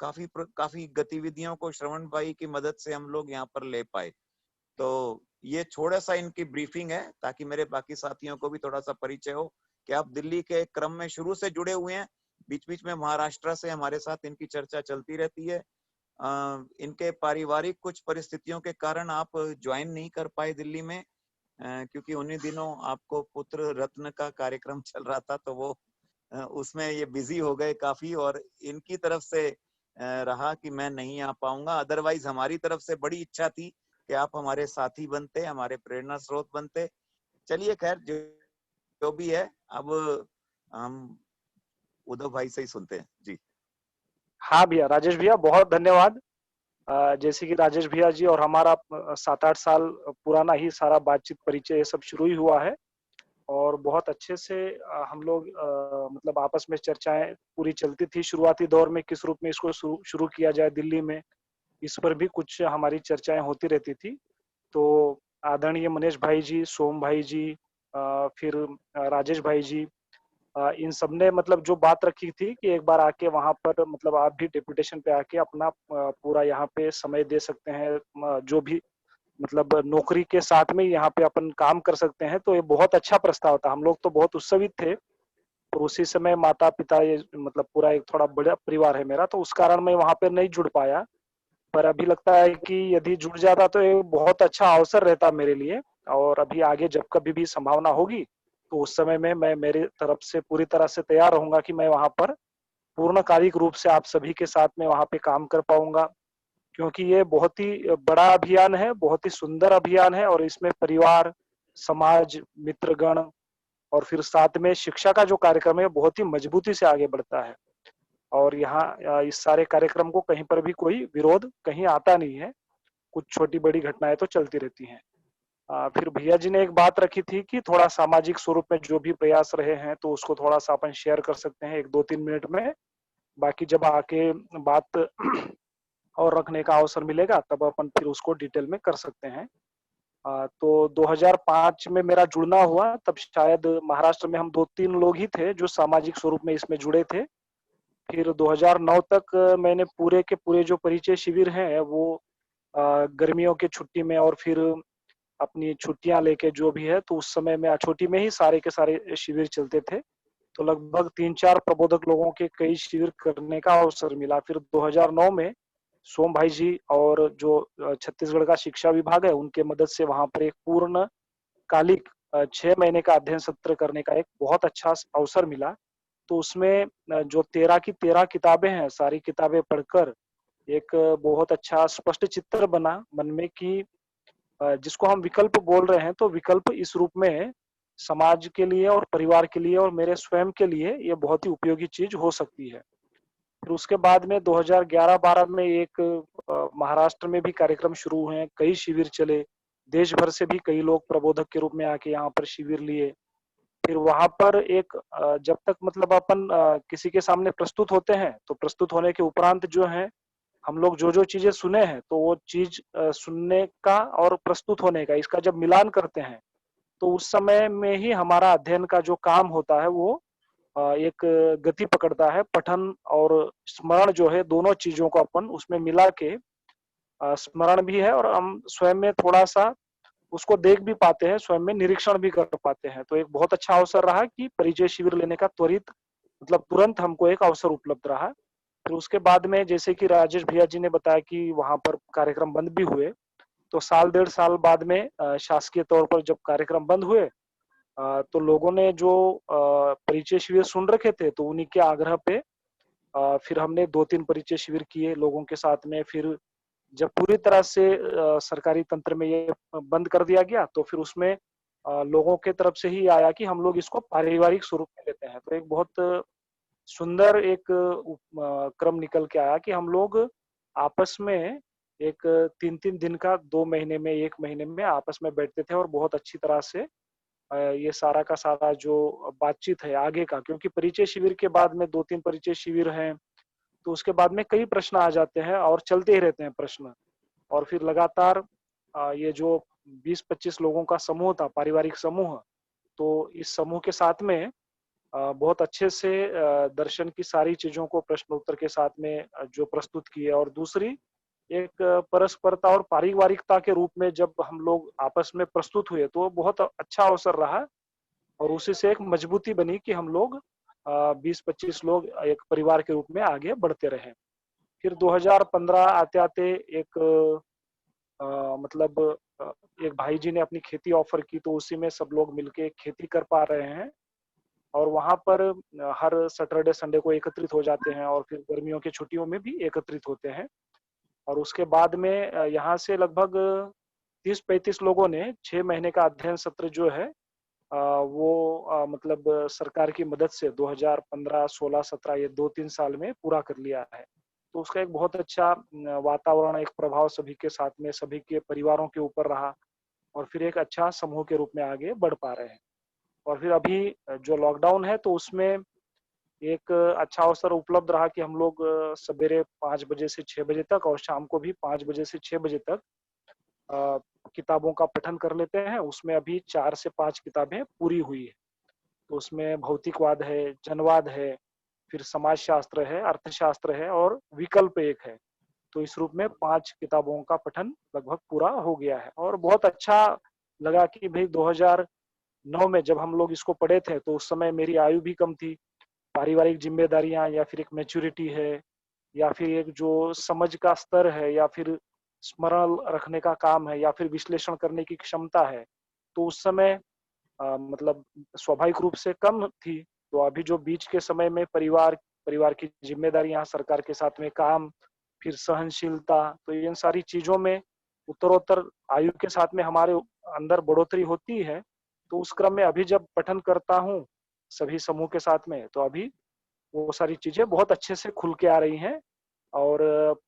[SPEAKER 8] काफी गतिविधियों को श्रवण भाई की मदद से हम लोग यहाँ पर ले पाए। तो ये थोड़ा सा इनकी ब्रीफिंग है ताकि मेरे बाकी साथियों को भी थोड़ा सा परिचय हो कि आप दिल्ली के क्रम में शुरू से जुड़े हुए हैं। बीच बीच में महाराष्ट्र से हमारे साथ इनकी चर्चा चलती रहती है। इनके पारिवारिक कुछ परिस्थितियों के कारण आप ज्वाइन नहीं कर पाए दिल्ली में, क्योंकि उन्हीं दिनों आपको पुत्र रत्न का कार्यक्रम चल रहा था, तो वो उसमें ये बिजी हो गए काफी और इनकी तरफ से रहा कि मैं नहीं आ पाऊंगा। अदरवाइज हमारी तरफ से बड़ी इच्छा थी कि आप हमारे साथी बनते, हमारे प्रेरणा स्रोत बनते। चलिए खैर जो भी है, अब हम उद्धव भाई से ही सुनते हैं जी।
[SPEAKER 7] हाँ भैया, राजेश भैया बहुत धन्यवाद। जैसे कि राजेश भैया जी और हमारा 7-8 साल पुराना ही सारा बातचीत परिचय ये सब शुरू ही हुआ है और बहुत अच्छे से हम लोग मतलब आपस में चर्चाएं पूरी चलती थी। शुरुआती दौर में किस रूप में इसको शुरू किया जाए दिल्ली में, इस पर भी कुछ हमारी चर्चाएं होती रहती थी। तो आदरणीय मनीष भाई जी, सोम भाई जी, फिर राजेश भाई जी, इन सब ने मतलब जो बात रखी थी कि एक बार आके वहां पर मतलब आप भी डेपुटेशन पे आके अपना पूरा यहाँ पे समय दे सकते हैं, जो भी मतलब नौकरी के साथ में यहाँ पे अपन काम कर सकते हैं। तो ये बहुत अच्छा प्रस्ताव था। हम लोग तो बहुत उत्साहित थे और उसी समय माता पिता ये मतलब पूरा एक थोड़ा बड़ा परिवार है मेरा, तो उस कारण मैं वहां पे नहीं जुड़ पाया। पर अभी लगता है कि यदि जुड़ जाता तो ये बहुत अच्छा अवसर रहता मेरे लिए। और अभी आगे जब कभी भी संभावना होगी तो उस समय में मैं मेरी तरफ से पूरी तरह से तैयार रहूंगा कि मैं वहां पर पूर्णकालिक रूप से आप सभी के साथ में वहां पे काम कर पाऊंगा, क्योंकि ये बहुत ही बड़ा अभियान है, बहुत ही सुंदर अभियान है और इसमें परिवार, समाज, मित्रगण और फिर साथ में शिक्षा का जो कार्यक्रम है बहुत ही मजबूती से आगे बढ़ता है। और यहाँ इस सारे कार्यक्रम को कहीं पर भी कोई विरोध कहीं आता नहीं है। कुछ छोटी बड़ी घटनाएं तो चलती रहती हैं। फिर भैया जी ने एक बात रखी थी कि थोड़ा सामाजिक स्वरूप में जो भी प्रयास रहे हैं तो उसको थोड़ा सा अपन शेयर कर सकते हैं 1-2-3 मिनट में। बाकी जब आके बात और रखने का अवसर मिलेगा तब अपन फिर उसको डिटेल में कर सकते हैं। तो 2005 में मेरा जुड़ना हुआ, तब शायद महाराष्ट्र में हम 2-3 लोग ही थे जो सामाजिक स्वरूप में इसमें जुड़े थे। फिर 2009 तक मैंने पूरे के पूरे जो परिचय शिविर हैं वो गर्मियों के छुट्टी में और फिर अपनी छुट्टियां लेके जो भी है, तो उस समय में छुट्टी में ही सारे के सारे शिविर चलते थे। तो लगभग 3-4 प्रबोधक लोगों के कई शिविर करने का अवसर मिला। फिर 2009 में सोम भाई जी और जो छत्तीसगढ़ का शिक्षा विभाग है उनके मदद से वहां पर एक पूर्ण कालिक 6 महीने का अध्ययन सत्र करने का एक बहुत अच्छा अवसर मिला। तो उसमें जो 13 की 13 किताबें हैं, सारी किताबें पढ़कर एक बहुत अच्छा स्पष्ट चित्र बना मन में कि जिसको हम विकल्प बोल रहे हैं, तो विकल्प इस रूप में समाज के लिए और परिवार के लिए और मेरे स्वयं के लिए ये बहुत ही उपयोगी चीज हो सकती है। फिर उसके बाद में 2011-12 में एक महाराष्ट्र में भी कार्यक्रम शुरू हुए, कई शिविर चले, देश भर से भी कई लोग प्रबोधक के रूप में आके यहाँ पर शिविर लिए। फिर वहां पर एक जब तक मतलब अपन किसी के सामने प्रस्तुत होते हैं, तो प्रस्तुत होने के उपरांत जो है हम लोग जो चीजें सुने हैं तो वो चीज सुनने का और प्रस्तुत होने का इसका जब मिलान करते हैं तो उस समय में ही हमारा अध्ययन का जो काम होता है वो एक गति पकड़ता है। पठन और स्मरण जो है दोनों चीजों को अपन उसमें मिला के स्मरण भी है और हम स्वयं में थोड़ा सा उसको देख भी पाते हैं, स्वयं में निरीक्षण भी कर पाते हैं। तो एक बहुत अच्छा अवसर रहा कि परिचय शिविर लेने का त्वरित मतलब तुरंत हमको एक अवसर उपलब्ध रहा। फिर उसके बाद में जैसे कि राजेश भैया जी ने बताया कि वहां पर कार्यक्रम बंद भी हुए, तो 1-1.5 साल बाद में शासकीय तौर पर जब कार्यक्रम बंद हुए तो लोगों ने जो परिचय शिविर सुन रखे थे तो उन्हीं के आग्रह पे फिर हमने 2-3 परिचय शिविर किए लोगों के साथ में। फिर जब पूरी तरह से सरकारी तंत्र में ये बंद कर दिया गया तो फिर उसमें लोगों के तरफ से ही आया कि हम लोग इसको पारिवारिक स्वरूप में लेते हैं। तो एक बहुत सुंदर एक क्रम निकल के आया कि हम लोग आपस में एक 3-3 दिन का 2 महीने में 1 महीने में आपस में बैठते थे और बहुत अच्छी तरह से ये सारा का सारा जो बातचीत है आगे का, क्योंकि परिचय शिविर के बाद में 2-3 परिचय शिविर हैं, तो उसके बाद में कई प्रश्न आ जाते हैं और चलते ही रहते हैं प्रश्न। और फिर लगातार ये जो 20-25 लोगों का समूह था, पारिवारिक समूह, तो इस समूह के साथ में बहुत अच्छे से दर्शन की सारी चीजों को प्रश्न उत्तर के साथ में जो प्रस्तुत किए, और दूसरी एक परस्परता और पारिवारिकता के रूप में जब हम लोग आपस में प्रस्तुत हुए तो बहुत अच्छा अवसर रहा, और उसी से एक मजबूती बनी कि हम लोग 20-25 लोग एक परिवार के रूप में आगे बढ़ते रहे। फिर 2015 आते-आते एक मतलब एक भाई जी ने अपनी खेती ऑफर की, तो उसी में सब लोग मिलके खेती कर पा रहे हैं, और वहां पर हर सैटरडे संडे को एकत्रित हो जाते हैं, और फिर गर्मियों की छुट्टियों में भी एकत्रित होते हैं। और उसके बाद में यहाँ से लगभग 30-35 लोगों ने 6 महीने का अध्ययन सत्र जो है वो मतलब सरकार की मदद से 2015, 16, 17 ये 2-3 साल में पूरा कर लिया है। तो उसका एक बहुत अच्छा वातावरण, एक प्रभाव सभी के साथ में, सभी के परिवारों के ऊपर रहा, और फिर एक अच्छा समूह के रूप में आगे बढ़ पा रहे हैं। और फिर अभी जो लॉकडाउन है तो उसमें एक अच्छा अवसर उपलब्ध रहा कि हम लोग सवेरे 5 बजे से 6 बजे तक और शाम को भी 5 बजे से 6 बजे तक किताबों का पठन कर लेते हैं। उसमें अभी 4 से 5 किताबें पूरी हुई है। तो उसमें भौतिकवाद है, जनवाद है, फिर समाजशास्त्र है, अर्थशास्त्र है और विकल्प एक है। तो इस रूप में 5 किताबों का पठन लगभग पूरा हो गया है, और बहुत अच्छा लगा कि भाई 2009 में जब हम लोग इसको पढ़े थे तो उस समय मेरी आयु भी कम थी। पारिवारिक जिम्मेदारियां या फिर एक मैच्योरिटी है, या फिर एक जो समझ का स्तर है, या फिर स्मरण रखने का काम है, या फिर विश्लेषण करने की क्षमता है, तो उस समय मतलब स्वाभाविक रूप से कम थी। तो अभी जो बीच के समय में परिवार की जिम्मेदारियां, सरकार के साथ में काम, फिर सहनशीलता, तो इन सारी चीजों में उत्तरोत्तर आयु के साथ में हमारे अंदर बढ़ोतरी होती है। तो उस क्रम में अभी जब पठन करता हूँ सभी समूह के साथ में, तो अभी वो सारी चीजें बहुत अच्छे से खुल के आ रही हैं, और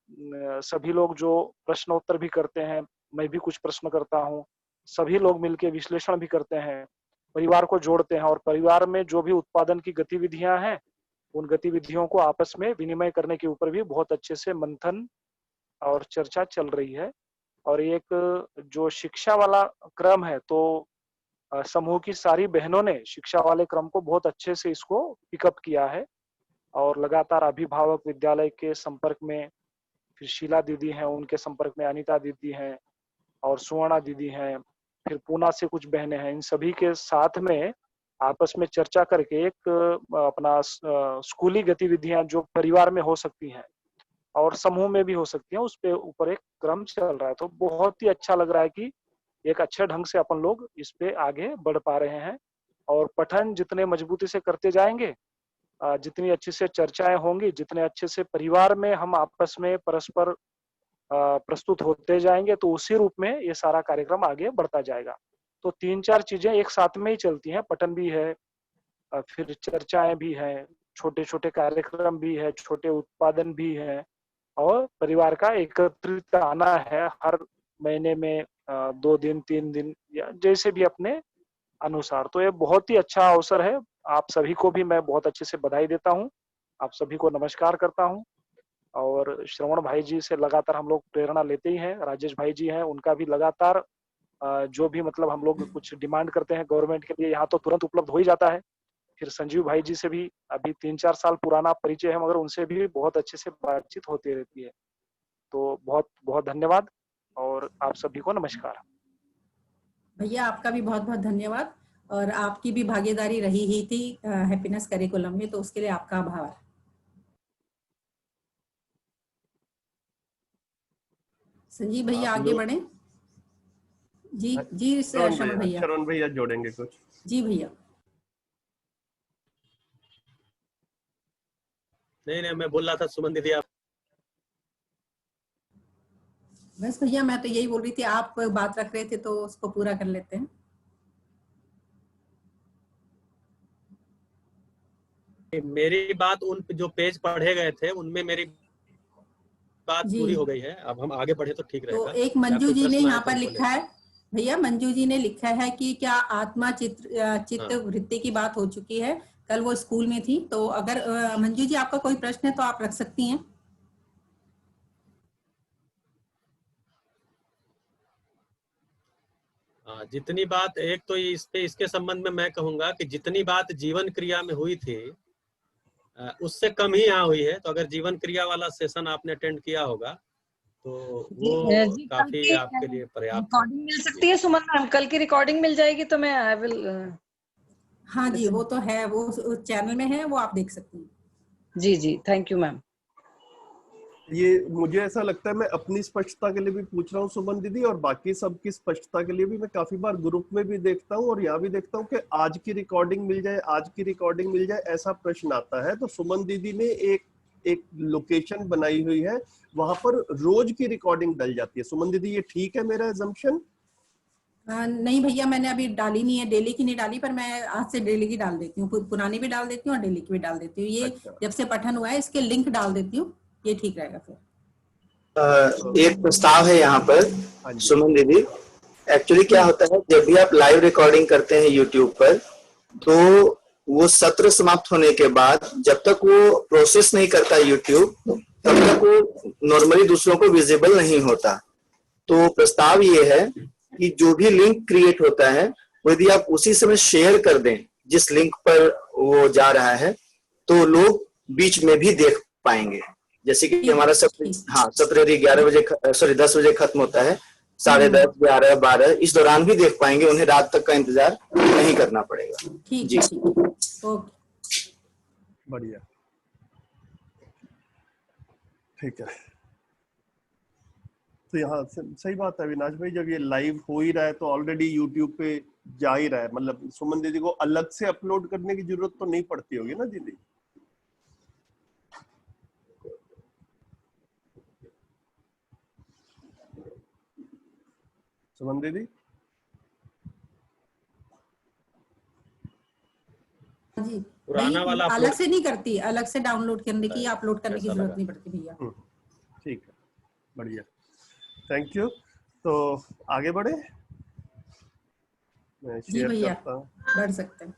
[SPEAKER 7] सभी लोग जो प्रश्नोत्तर भी करते हैं, मैं भी कुछ प्रश्न करता हूँ, सभी लोग मिलके विश्लेषण भी करते हैं, परिवार को जोड़ते हैं, और परिवार में जो भी उत्पादन की गतिविधियां हैं उन गतिविधियों को आपस में विनिमय करने के ऊपर भी बहुत अच्छे से मंथन और चर्चा चल रही है। और एक जो शिक्षा वाला क्रम है, तो समूह की सारी बहनों ने शिक्षा वाले क्रम को बहुत अच्छे से इसको पिकअप किया है, और लगातार अभिभावक विद्यालय के संपर्क में, फिर शीला दीदी हैं उनके संपर्क में, अनीता दीदी हैं और सुवर्णा दीदी हैं, फिर पूना से कुछ बहनें हैं, इन सभी के साथ में आपस में चर्चा करके एक अपना स्कूली गतिविधियां जो परिवार में हो सकती हैं और समूह में भी हो सकती हैं, उस पे ऊपर एक क्रम चल रहा है। तो बहुत ही अच्छा लग रहा है कि एक अच्छे ढंग से अपन लोग इस पे आगे बढ़ पा रहे हैं, और पठन जितने मजबूती से करते जाएंगे, जितनी अच्छी से चर्चाएं होंगी, जितने अच्छे से परिवार में हम आपस में परस्पर प्रस्तुत होते जाएंगे, तो उसी रूप में ये सारा कार्यक्रम आगे बढ़ता जाएगा। तो 3-4 चीजें एक साथ में ही चलती हैं, पठन भी है, फिर चर्चाएं भी हैं, छोटे-छोटे कार्यक्रम भी है, छोटे उत्पादन भी है, और परिवार का एकत्रित आना है हर महीने में 2 दिन 3 दिन या जैसे भी अपने अनुसार। तो ये बहुत ही अच्छा अवसर है। आप सभी को भी मैं बहुत अच्छे से बधाई देता हूँ। आप सभी को नमस्कार करता हूँ, और श्रवण भाई जी से लगातार हम लोग प्रेरणा लेते ही हैं। राजेश भाई जी हैं, उनका भी लगातार जो भी मतलब हम लोग कुछ डिमांड करते हैं गवर्नमेंट के लिए, यहाँ तो तुरंत उपलब्ध हो ही जाता है। फिर संजीव भाई जी से भी अभी 3-4 साल पुराना परिचय है, मगर उनसे भी बहुत अच्छे से बातचीत होती रहती है। तो बहुत बहुत धन्यवाद, और आप सभी को नमस्कार।
[SPEAKER 2] भैया आपका भी बहुत बहुत धन्यवाद, और आपकी भी भागीदारी रही ही थी हैप्पीनेस करिकुलम में, तो उसके लिए आपका आभार। संजीव भैया आगे बढ़े। जी जी
[SPEAKER 1] शरण भैया जोड़ेंगे कुछ।
[SPEAKER 2] जी भैया।
[SPEAKER 5] नहीं मैं बोल रहा था सुमन दीदी आप।
[SPEAKER 2] बस भैया मैं तो यही बोल रही थी, आप बात रख रहे थे तो उसको पूरा कर लेते हैं।
[SPEAKER 5] मेरी बात उन जो पेज पढ़े गए थे उनमें मेरी बात
[SPEAKER 2] जी।
[SPEAKER 5] पूरी हो गई है। अब हम आगे बढ़े तो ठीक
[SPEAKER 2] तो
[SPEAKER 5] रहेगा।
[SPEAKER 2] एक मंजू
[SPEAKER 5] कोई
[SPEAKER 2] जी ने
[SPEAKER 5] प्रश्न आए
[SPEAKER 2] यहाँ
[SPEAKER 5] तो
[SPEAKER 2] पर
[SPEAKER 5] उनको
[SPEAKER 2] लिखा है, भैया मंजू जी ने लिखा है कि क्या आत्मा चित्त वृत्ति की बात हो चुकी है, कल वो स्कूल में थी। तो अगर मंजू जी आपका कोई प्रश्न है तो आप रख सकती हैं।
[SPEAKER 5] हाँ, जितनी बात, एक तो इसके संबंध में मैं कहूंगा कि जितनी बात जीवन क्रिया में हुई थी उससे कम ही यहाँ हुई है। तो अगर जीवन क्रिया वाला सेशन आपने अटेंड किया होगा तो वो
[SPEAKER 3] जी, कल
[SPEAKER 5] काफी
[SPEAKER 3] की
[SPEAKER 5] आपके लिए पर्याप्त है।
[SPEAKER 3] रिकॉर्डिंग मिल सकती है सुमन मैम? कल की रिकॉर्डिंग मिल जाएगी तो मैं आई विल।
[SPEAKER 2] हाँ जी, वो तो है, वो चैनल में है, वो आप देख सकती हैं।
[SPEAKER 3] जी जी, थैंक यू मैम।
[SPEAKER 1] ये मुझे ऐसा लगता है, मैं अपनी स्पष्टता के लिए भी पूछ रहा हूँ सुमन दीदी, और बाकी सबकी स्पष्टता के लिए भी। मैं काफी बार ग्रुप में भी देखता हूँ और यहाँ भी देखता हूँ कि आज की रिकॉर्डिंग मिल जाए, आज की रिकॉर्डिंग मिल जाए, ऐसा प्रश्न आता है। तो सुमन दीदी ने एक लोकेशन बनाई हुई है, वहां पर रोज की रिकॉर्डिंग डल जाती है। सुमन दीदी, ये ठीक है मेरा एजम्पशन?
[SPEAKER 2] नहीं भैया, मैंने अभी डाली नहीं है, डेली की नहीं डाली, पर मैं आज से डेली की डाल देती हूँ, पुरानी भी डाल देती हूँ और डेली की भी डाल देती हूँ। ये
[SPEAKER 1] अच्छा।
[SPEAKER 2] जब से पठन हुआ है इसके लिंक डाल देती हूँ, ये ठीक रहेगा फिर।
[SPEAKER 9] एक प्रस्ताव है यहाँ पर
[SPEAKER 1] हाँ जी।
[SPEAKER 9] सुमन दीदी। एक्चुअली क्या होता है, जब भी आप लाइव रिकॉर्डिंग करते हैं यूट्यूब पर, तो वो सत्र समाप्त होने के बाद जब तक वो प्रोसेस नहीं करता यूट्यूब, तब तक वो नॉर्मली दूसरों को विजिबल नहीं होता। तो प्रस्ताव ये है कि जो भी लिंक क्रिएट होता है, वो यदि आप उसी समय शेयर कर दें जिस लिंक पर वो जा रहा है, तो लोग बीच में भी देख पाएंगे। जैसे कि हमारा सत्र यदि 10 बजे खत्म होता है, 10:30, 11, 12 इस दौरान भी देख पाएंगे, उन्हें रात तक का इंतजार नहीं करना पड़ेगा।
[SPEAKER 2] ठीक है, ओके,
[SPEAKER 1] बढ़िया, ठीक है। तो यहाँ सही बात है अविनाश भाई, जब ये लाइव हो ही रहा है तो ऑलरेडी यूट्यूब पे जा ही रहा है। मतलब सुमन दीदी को अलग से अपलोड करने की जरूरत तो नहीं पड़ती होगी ना दीदी? सुमन दीदी
[SPEAKER 2] जी,
[SPEAKER 5] पुराना वाला
[SPEAKER 2] अलग से नहीं करती, अलग से डाउनलोड करने की, अपलोड करने की जरूरत नहीं पड़ती भैया।
[SPEAKER 1] ठीक है, बढ़िया, थैंक यू। तो आगे बढ़े, मैं शेयर करता हूँ,
[SPEAKER 2] बढ़ सकते हैं।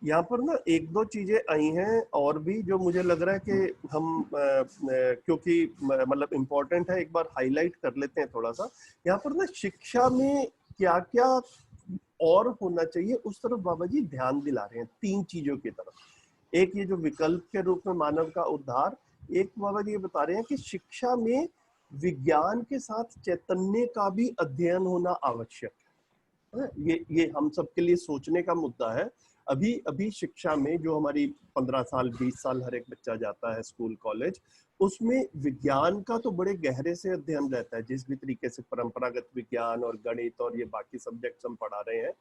[SPEAKER 1] यहाँ पर ना एक दो चीजें आई हैं और भी, जो मुझे लग रहा है कि हम क्योंकि मतलब इम्पोर्टेंट है, एक बार हाईलाइट कर लेते हैं थोड़ा सा। यहाँ पर ना शिक्षा में क्या क्या और होना चाहिए, उस तरफ बाबा जी ध्यान दिला रहे हैं, 3 चीजों की तरफ। एक ये जो विकल्प के रूप में मानव का उद्धार, एक बाबा जी ये बता रहे हैं कि शिक्षा में विज्ञान के साथ चैतन्य का भी अध्ययन होना आवश्यक है। ये हम सबके लिए सोचने का मुद्दा है। अभी शिक्षा में जो हमारी 15 साल 20 साल हर एक बच्चा जाता है स्कूल कॉलेज, उसमें विज्ञान का तो बड़े गहरे से अध्ययन रहता है, जिस भी तरीके से परंपरागत विज्ञान और गणित और ये बाकी सब्जेक्ट्स हम पढ़ा रहे हैं,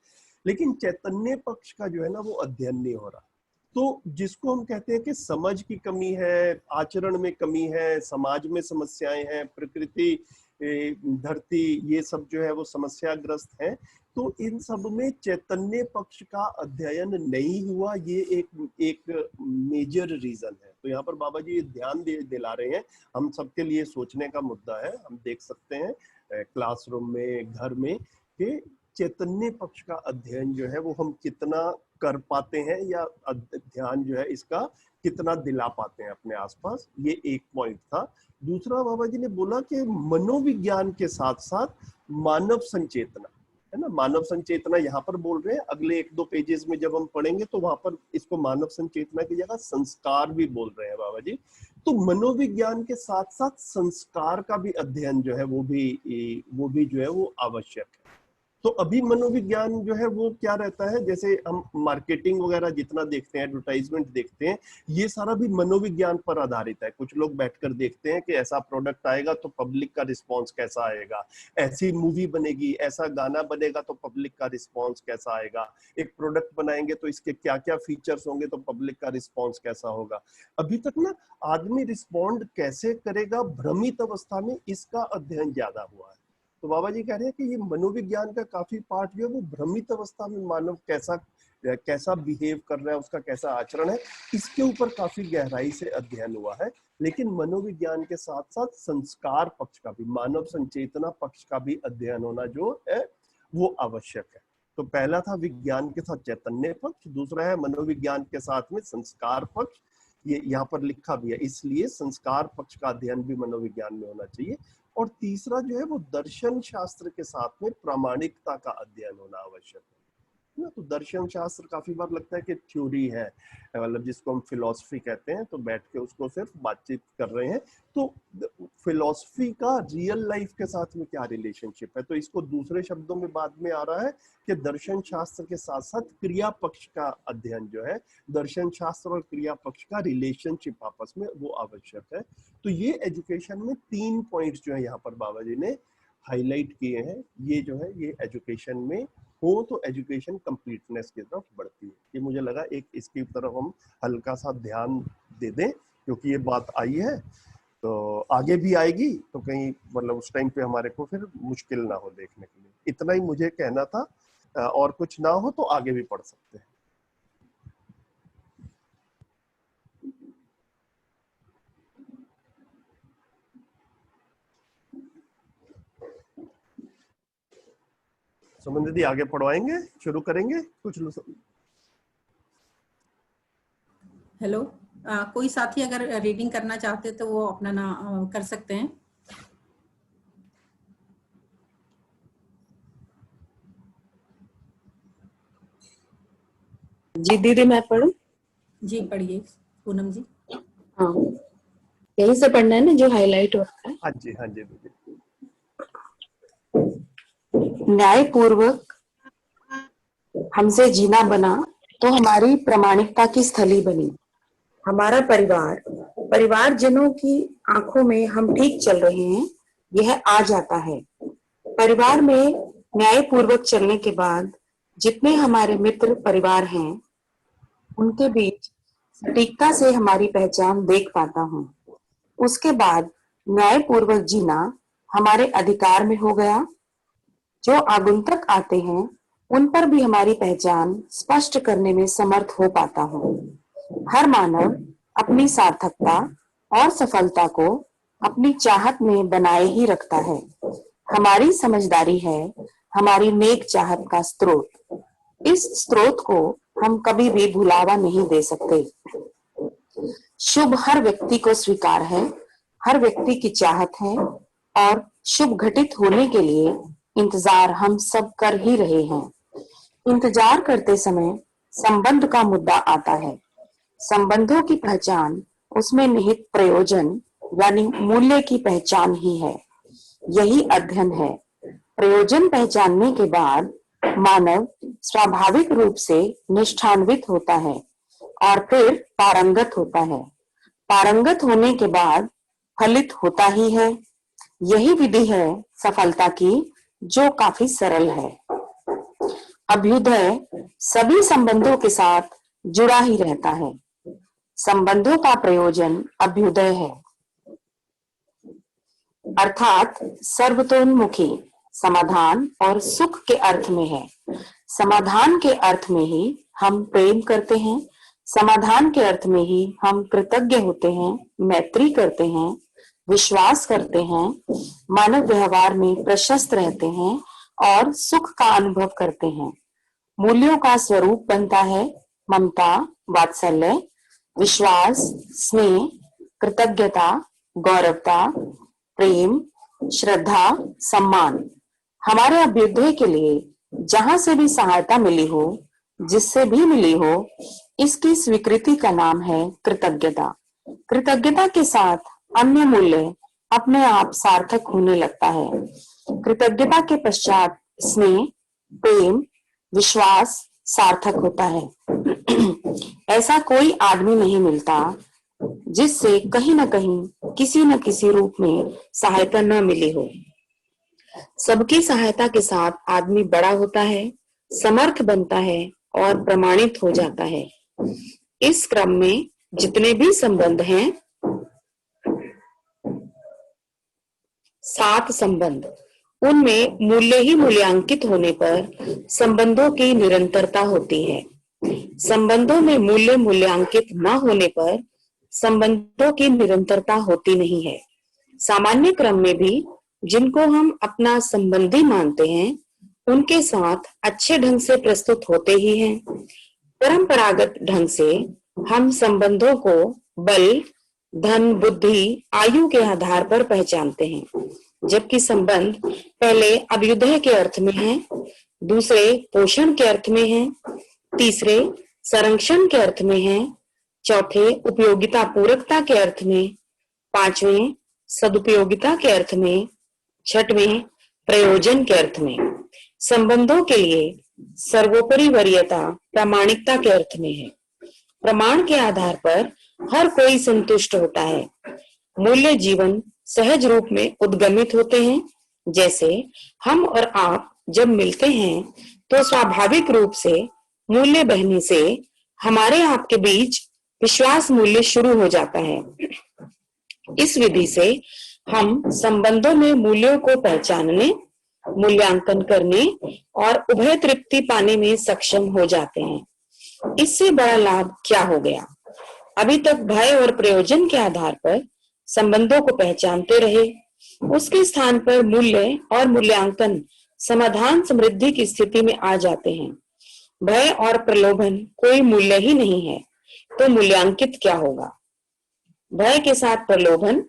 [SPEAKER 1] लेकिन चैतन्य पक्ष का जो है ना वो अध्ययन नहीं हो रहा। तो जिसको हम कहते हैं कि समझ की कमी है, आचरण में कमी है, समाज में समस्याएं हैं, प्रकृति धरती ये सब जो है वो समस्याग्रस्त है, तो इन सब में चैतन्य पक्ष का अध्ययन नहीं हुआ, ये एक मेजर रीजन है। तो यहाँ पर बाबा जी ध्यान दिला रहे हैं, हम सबके लिए सोचने का मुद्दा है। हम देख सकते हैं क्लासरूम में, घर में, कि चैतन्य पक्ष का अध्ययन जो है वो हम कितना कर पाते हैं, या ध्यान जो है इसका कितना दिला पाते हैं अपने आसपास, ये एक पॉइंट था। दूसरा बाबा जी ने बोला कि मनोविज्ञान के साथ साथ मानव संचेतना है ना, मानव संचेतना यहाँ पर बोल रहे हैं, अगले 1-2 पेजेस में जब हम पढ़ेंगे तो वहां पर इसको मानव संचेतना की जगह संस्कार भी बोल रहे हैं बाबा जी। तो मनोविज्ञान के साथ साथ संस्कार का भी अध्ययन जो है वो भी जो है वो आवश्यक है। तो अभी मनोविज्ञान जो है वो क्या रहता है, जैसे हम मार्केटिंग वगैरह जितना देखते हैं, एडवर्टाइजमेंट देखते हैं, ये सारा भी मनोविज्ञान पर आधारित है। कुछ लोग बैठकर देखते हैं कि ऐसा प्रोडक्ट आएगा तो पब्लिक का रिस्पांस कैसा आएगा, ऐसी मूवी बनेगी, ऐसा गाना बनेगा तो पब्लिक का रिस्पांस कैसा आएगा, एक प्रोडक्ट बनाएंगे तो इसके क्या क्या फीचर्स होंगे तो पब्लिक का रिस्पांस कैसा होगा। अभी तक ना आदमी रिस्पॉन्ड कैसे करेगा भ्रमित अवस्था में, इसका अध्ययन ज्यादा हुआ है। तो बाबा जी कह रहे हैं कि ये मनोविज्ञान का काफी पार्ट जो है वो भ्रमित अवस्था में मानव कैसा बिहेव कर रहा है, उसका कैसा आचरण है, इसके ऊपर काफी गहराई से अध्ययन हुआ है। लेकिन मनोविज्ञान के साथ साथ संस्कार पक्ष का भी, मानव संचेतना पक्ष का भी अध्ययन होना जो है वो आवश्यक है। तो पहला था विज्ञान के साथ चैतन्य पक्ष, दूसरा है मनोविज्ञान के साथ में संस्कार पक्ष, ये यहाँ पर लिखा भी है, इसलिए संस्कार पक्ष का अध्ययन भी मनोविज्ञान में होना चाहिए। और तीसरा जो है वो दर्शन शास्त्र के साथ में प्रामाणिकता का अध्ययन होना आवश्यक है ना। तो दर्शन शास्त्र काफी बार लगता है कि थ्योरी है, मतलब जिसको हम फिलॉसफी कहते हैं, तो बैठ के उसको सिर्फ बातचीत कर रहे हैं। तो फिलॉसफी का रियल लाइफ के साथ में क्या रिलेशनशिप है, तो इसको दूसरे शब्दों में बाद में आ रहा है कि दर्शन शास्त्र के साथ साथ क्रिया पक्ष का अध्ययन जो है, दर्शन शास्त्र और क्रिया पक्ष का रिलेशनशिप आपस में वो आवश्यक है। तो ये एजुकेशन में 3 पॉइंट्स जो है यहाँ पर बाबा जी ने हाईलाइट किए हैं। ये जो है ये एजुकेशन में हो तो एजुकेशन कंप्लीटनेस की तरफ बढ़ती है। ये मुझे लगा एक इसकी तरफ हम हल्का सा ध्यान दे दें, क्योंकि ये बात आई है तो आगे भी आएगी, तो कहीं मतलब उस टाइम पे हमारे को फिर मुश्किल ना हो देखने के लिए। इतना ही मुझे कहना था, और कुछ ना हो तो आगे भी पढ़ सकते हैं। सुमन दीदी आगे पढ़वाएंगे, शुरू करेंगे कुछ?
[SPEAKER 2] हेलो, कोई साथी अगर रीडिंग करना चाहते तो वो अपना ना कर सकते हैं।
[SPEAKER 10] जी दीदी मैं पढ़ूं?
[SPEAKER 2] जी पढ़िए पूनम जी।
[SPEAKER 10] हाँ यहीं से पढ़ना है ना जो हाईलाइट होता है?
[SPEAKER 1] हाँ जी हाँ जी दीदी।
[SPEAKER 10] न्यायपूर्वक हमसे जीना बना तो हमारी प्रामाणिकता की स्थली बनी। हमारा परिवारजनों की आंखों में हम ठीक चल रहे हैं, यह आ जाता है। परिवार में न्यायपूर्वक चलने के बाद जितने हमारे मित्र परिवार हैं उनके बीच सटीकता से हमारी पहचान देख पाता हूँ। उसके बाद न्यायपूर्वक जीना हमारे अधिकार में हो गया। जो आगंतुक आते हैं उन पर भी हमारी पहचान स्पष्ट करने में समर्थ हो पाता हूँ। हर मानव अपनी सार्थकता और सफलता को अपनी चाहत में बनाए ही रखता है। हमारी समझदारी है हमारी नेक चाहत का स्रोत। इस स्रोत को हम कभी भी भुलावा नहीं दे सकते। शुभ हर व्यक्ति को स्वीकार है, हर व्यक्ति की चाहत है और शुभ घटित होने के लिए इंतजार हम सब कर ही रहे हैं। इंतजार करते समय संबंध का मुद्दा आता है। संबंधों की पहचान उसमें निहित प्रयोजन यानी मूल्य की पहचान ही है। यही अध्ययन है। प्रयोजन पहचानने के बाद मानव स्वाभाविक रूप से निष्ठान्वित होता है और फिर पारंगत होता है। पारंगत होने के बाद फलित होता ही है। यही विधि है सफलता की, जो काफी सरल है। अभ्युदय सभी संबंधों के साथ जुड़ा ही रहता है। संबंधों का प्रयोजन अभ्युदय है, अर्थात सर्वतोन्मुखी समाधान और सुख के अर्थ में है। समाधान के अर्थ में ही हम प्रेम करते हैं, समाधान के अर्थ में ही हम कृतज्ञ होते हैं, मैत्री करते हैं, विश्वास करते हैं, मानव व्यवहार में प्रशस्त रहते हैं और सुख का अनुभव करते हैं। मूल्यों का स्वरूप बनता है ममता, वात्सल्य, विश्वास, स्नेह, कृतज्ञता, गौरवता, प्रेम, श्रद्धा, सम्मान। हमारे अभ्युदय के लिए जहां से भी सहायता मिली हो, जिससे भी मिली हो, इसकी स्वीकृति का नाम है कृतज्ञता। कृतज्ञता के साथ अन्य मूल्य अपने आप सार्थक होने लगता है। कृतज्ञता के पश्चात स्नेह, प्रेम, विश्वास सार्थक होता है। ऐसा कोई आदमी नहीं मिलता जिससे कहीं न कहीं किसी न किसी रूप में सहायता न मिली हो। सबकी सहायता के साथ आदमी बड़ा होता है, समर्थ बनता है और प्रमाणित हो जाता है। इस क्रम में जितने भी संबंध हैं, 7 संबंध उनमें मूल्य ही मूल्यांकित होने पर संबंधों की निरंतरता होती है। संबंधों में मूल्य मूल्यांकित न होने पर संबंधों की निरंतरता होती नहीं है। सामान्य क्रम में भी जिनको हम अपना संबंधी मानते हैं उनके साथ अच्छे ढंग से प्रस्तुत होते ही हैं। परंपरागत ढंग से हम संबंधों को बल, धन, बुद्धि, आयु के आधार पर पहचानते हैं, जबकि संबंध पहले अभ्युदय के अर्थ में है, दूसरे पोषण के अर्थ में है, तीसरे संरक्षण के अर्थ में है, चौथे उपयोगिता पूरकता के अर्थ में, पांचवें सदुपयोगिता के अर्थ में, छठवें प्रयोजन के अर्थ में। संबंधों के लिए सर्वोपरि वरीयता प्रामाणिकता के अर्थ में है। प्रमाण के आधार पर हर कोई संतुष्ट होता है। मूल्य जीवन सहज रूप में उद्गमित होते हैं। जैसे हम और आप जब मिलते हैं तो स्वाभाविक रूप से मूल्य बहने से हमारे आपके बीच विश्वास मूल्य शुरू हो जाता है। इस विधि से हम संबंधों में मूल्यों को पहचानने, मूल्यांकन करने और उभय तृप्ति पाने में सक्षम हो जाते हैं। इससे बड़ा लाभ क्या हो गया? अभी तक भय और प्रयोजन के आधार पर संबंधों को पहचानते रहे, उसके स्थान पर मूल्य और मूल्यांकन समाधान समृद्धि की स्थिति में आ जाते हैं। भय और प्रलोभन कोई मूल्य ही नहीं है, तो मूल्यांकित क्या होगा? भय के साथ प्रलोभन,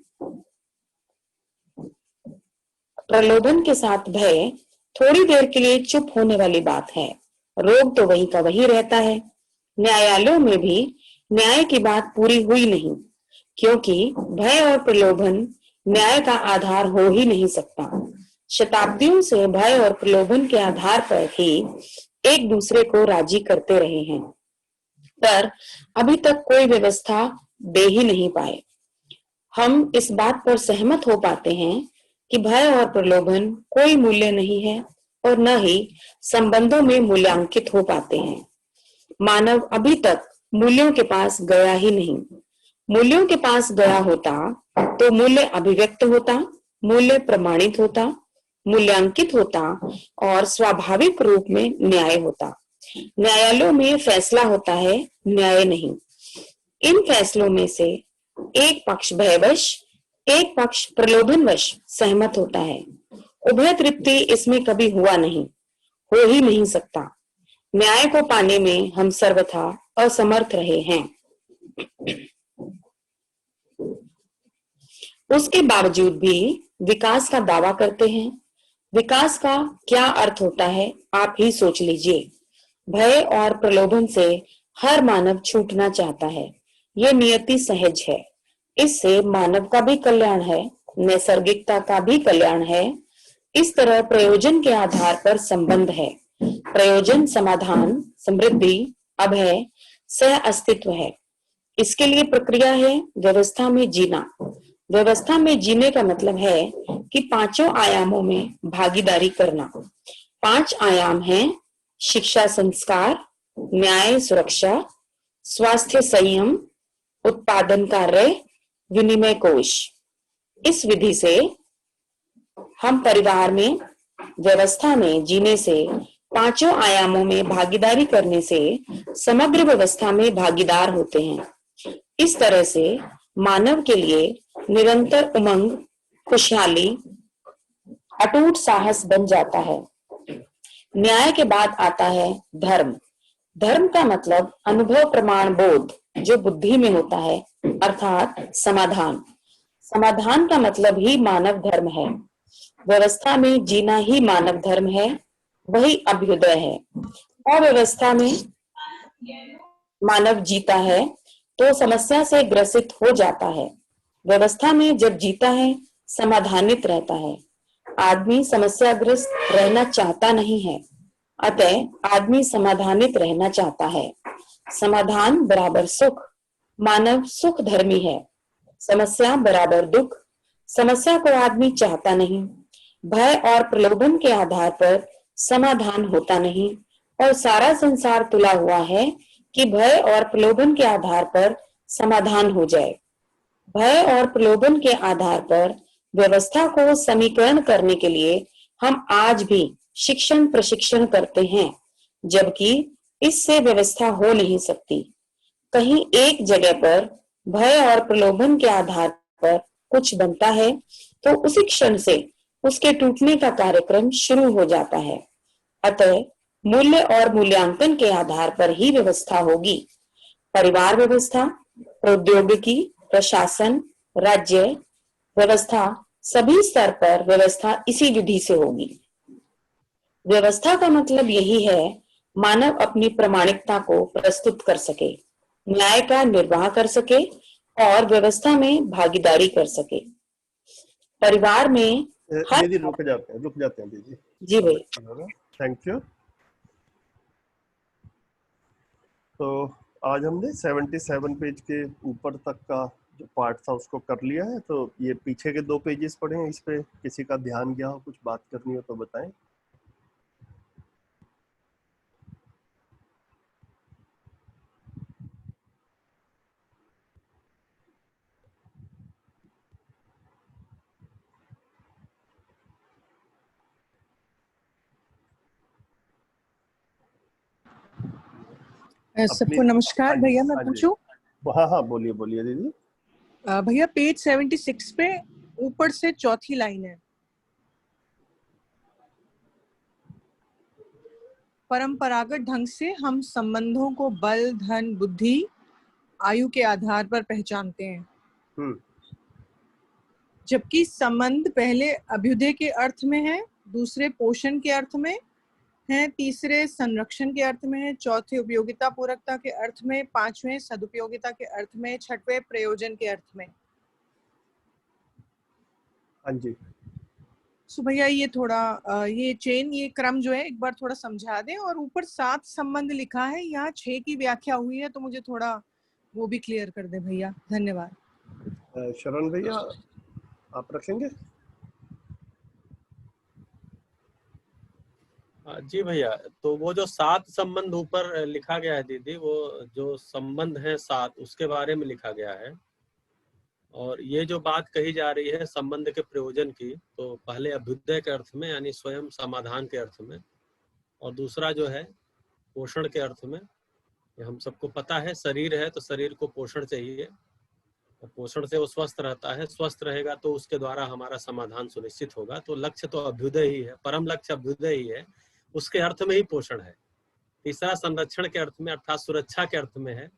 [SPEAKER 10] प्रलोभन के साथ भय थोड़ी देर के लिए चुप होने वाली बात है, रोग तो वही का वही रहता है। न्यायालयों में भी न्याय की बात पूरी हुई नहीं, क्योंकि भय और प्रलोभन न्याय का आधार हो ही नहीं सकता। शताब्दियों से भय और प्रलोभन के आधार पर ही एक दूसरे को राजी करते रहे हैं, पर अभी तक कोई व्यवस्था दे ही नहीं पाए। हम इस बात पर सहमत हो पाते हैं कि भय और प्रलोभन कोई मूल्य नहीं है और न ही संबंधों में मूल्यांकित हो पाते हैं। मानव अभी तक मूल्यों के पास गया ही नहीं। मूल्यों के पास गया होता तो मूल्य अभिव्यक्त होता, मूल्य प्रमाणित होता, मूल्यांकित होता और स्वाभाविक रूप में न्याय होता। न्यायालयों में फैसला होता है, न्याय नहीं। इन फैसलों में से एक पक्ष भयवश, एक पक्ष प्रलोभनवश सहमत होता है। उभय तृप्ति इसमें कभी हुआ नहीं, हो ही नहीं सकता। न्याय को पाने में हम सर्वथा असमर्थ रहे हैं। उसके बावजूद भी विकास का दावा करते हैं। विकास का क्या अर्थ होता है आप ही सोच लीजिए। भय और प्रलोभन से हर मानव छूटना चाहता है, यह नियति सहज है। इससे मानव का भी कल्याण है, नैसर्गिकता का भी कल्याण है। इस तरह प्रयोजन के आधार पर संबंध है। प्रयोजन समाधान, समृद्धि, अभय, सह अस्तित्व है। इसके लिए प्रक्रिया है व्यवस्था में जीना। व्यवस्था में जीने का मतलब है कि पांचों आयामों में भागीदारी करना। 5 आयाम हैं: शिक्षा संस्कार, न्याय सुरक्षा, स्वास्थ्य संयम, उत्पादन कार्य, विनिमय कोश। इस विधि से हम परिवार में व्यवस्था में जीने से, पांचों आयामों में भागीदारी करने से समग्र व्यवस्था में भागीदार होते हैं। इस तरह से मानव के लिए निरंतर उमंग, खुशहाली, अटूट साहस बन जाता है। न्याय के बाद आता है धर्म। धर्म का मतलब अनुभव, प्रमाण, बोध जो बुद्धि में होता है, अर्थात समाधान। समाधान का मतलब ही मानव धर्म है। व्यवस्था में जीना ही मानव धर्म है, वही अभ्युदय है। अव्यवस्था में मानव जीता है तो समस्या से ग्रसित हो जाता है। व्यवस्था में जब जीता है, समाधानित रहता है। आदमी समस्याग्रस्त रहना चाहता नहीं है, अतः आदमी समाधानित रहना चाहता है। समाधान बराबर सुख, मानव सुख धर्मी है। समस्या बराबर दुख, समस्या को आदमी चाहता नहीं। भय और प्रलोभन के आधार पर समाधान होता नहीं और सारा संसार तुला हुआ है कि भय और प्रलोभन के आधार पर समाधान हो जाए। भय और प्रलोभन के आधार पर व्यवस्था को समीकरण करने के लिए हम आज भी शिक्षण प्रशिक्षण करते हैं, जबकि इससे व्यवस्था हो नहीं सकती। कहीं एक जगह पर भय और प्रलोभन के आधार पर कुछ बनता है तो उसी क्षण से उसके टूटने का कार्यक्रम शुरू हो जाता है। अतः मूल्य और मूल्यांकन के आधार पर ही व्यवस्था होगी। परिवार व्यवस्था, प्रौद्योगिकी, प्रशासन, राज्य व्यवस्था, सभी स्तर पर व्यवस्था इसी विधि से होगी। व्यवस्था का मतलब यही है मानव अपनी प्रामाणिकता को प्रस्तुत कर सके, न्याय का निर्वाह कर सके और व्यवस्था में भागीदारी कर सके। परिवार में
[SPEAKER 1] दीदी रुक जाते हैं दीदी।
[SPEAKER 10] जी भाई,
[SPEAKER 1] थैंक यू। तो आज हमने 77 पेज के ऊपर तक का जो पार्ट था उसको कर लिया है। तो ये पीछे के 2 पेजेस पढ़े हैं, इस पे किसी का ध्यान गया हो, कुछ बात करनी हो तो बताएं।
[SPEAKER 11] सबको नमस्कार भैया, मैं पूछूं?
[SPEAKER 1] हाँ बोलिए दीदी।
[SPEAKER 11] भैया पेज 76 पे ऊपर से चौथी लाइन है, परंपरागत ढंग से हम संबंधों को बल, धन, बुद्धि, आयु के आधार पर पहचानते हैं, जबकि संबंध पहले अभ्युदय के अर्थ में है, दूसरे पोषण के अर्थ में है, तीसरे संरक्षण के अर्थ में है, चौथे उपयोगिता पूरकता के अर्थ में, पांचवें सदुपयोगिता के अर्थ में, छठवें प्रयोजन के अर्थ में।
[SPEAKER 1] हाँ जी।
[SPEAKER 11] सो भैया ये थोड़ा ये चेन, ये क्रम जो है एक बार थोड़ा समझा दें। और ऊपर 7 संबंध लिखा है, यहाँ 6 की व्याख्या हुई है, तो मुझे थोड़ा वो भी क्लियर कर दे भैया। धन्यवाद।
[SPEAKER 1] शरण भैया आप रखेंगे?
[SPEAKER 5] जी भैया, तो वो जो 7 संबंध ऊपर लिखा गया है दीदी, वो जो संबंध है 7 उसके बारे में लिखा गया है। और ये जो बात कही जा रही है संबंध के प्रयोजन की, तो पहले अभ्युदय के अर्थ में यानी स्वयं समाधान के अर्थ में, और दूसरा जो है पोषण के अर्थ में। ये हम सबको पता है, शरीर है तो शरीर को पोषण चाहिए, और पोषण से वो स्वस्थ रहता है, स्वस्थ रहेगा तो उसके द्वारा हमारा समाधान सुनिश्चित होगा। तो लक्ष्य तो अभ्युदय ही है, परम लक्ष्य अभ्युदय ही है, उसके अर्थ में ही पोषण है। तीसरा संरक्षण के अर्थ में अर्थात सुरक्षा के अर्थ में है,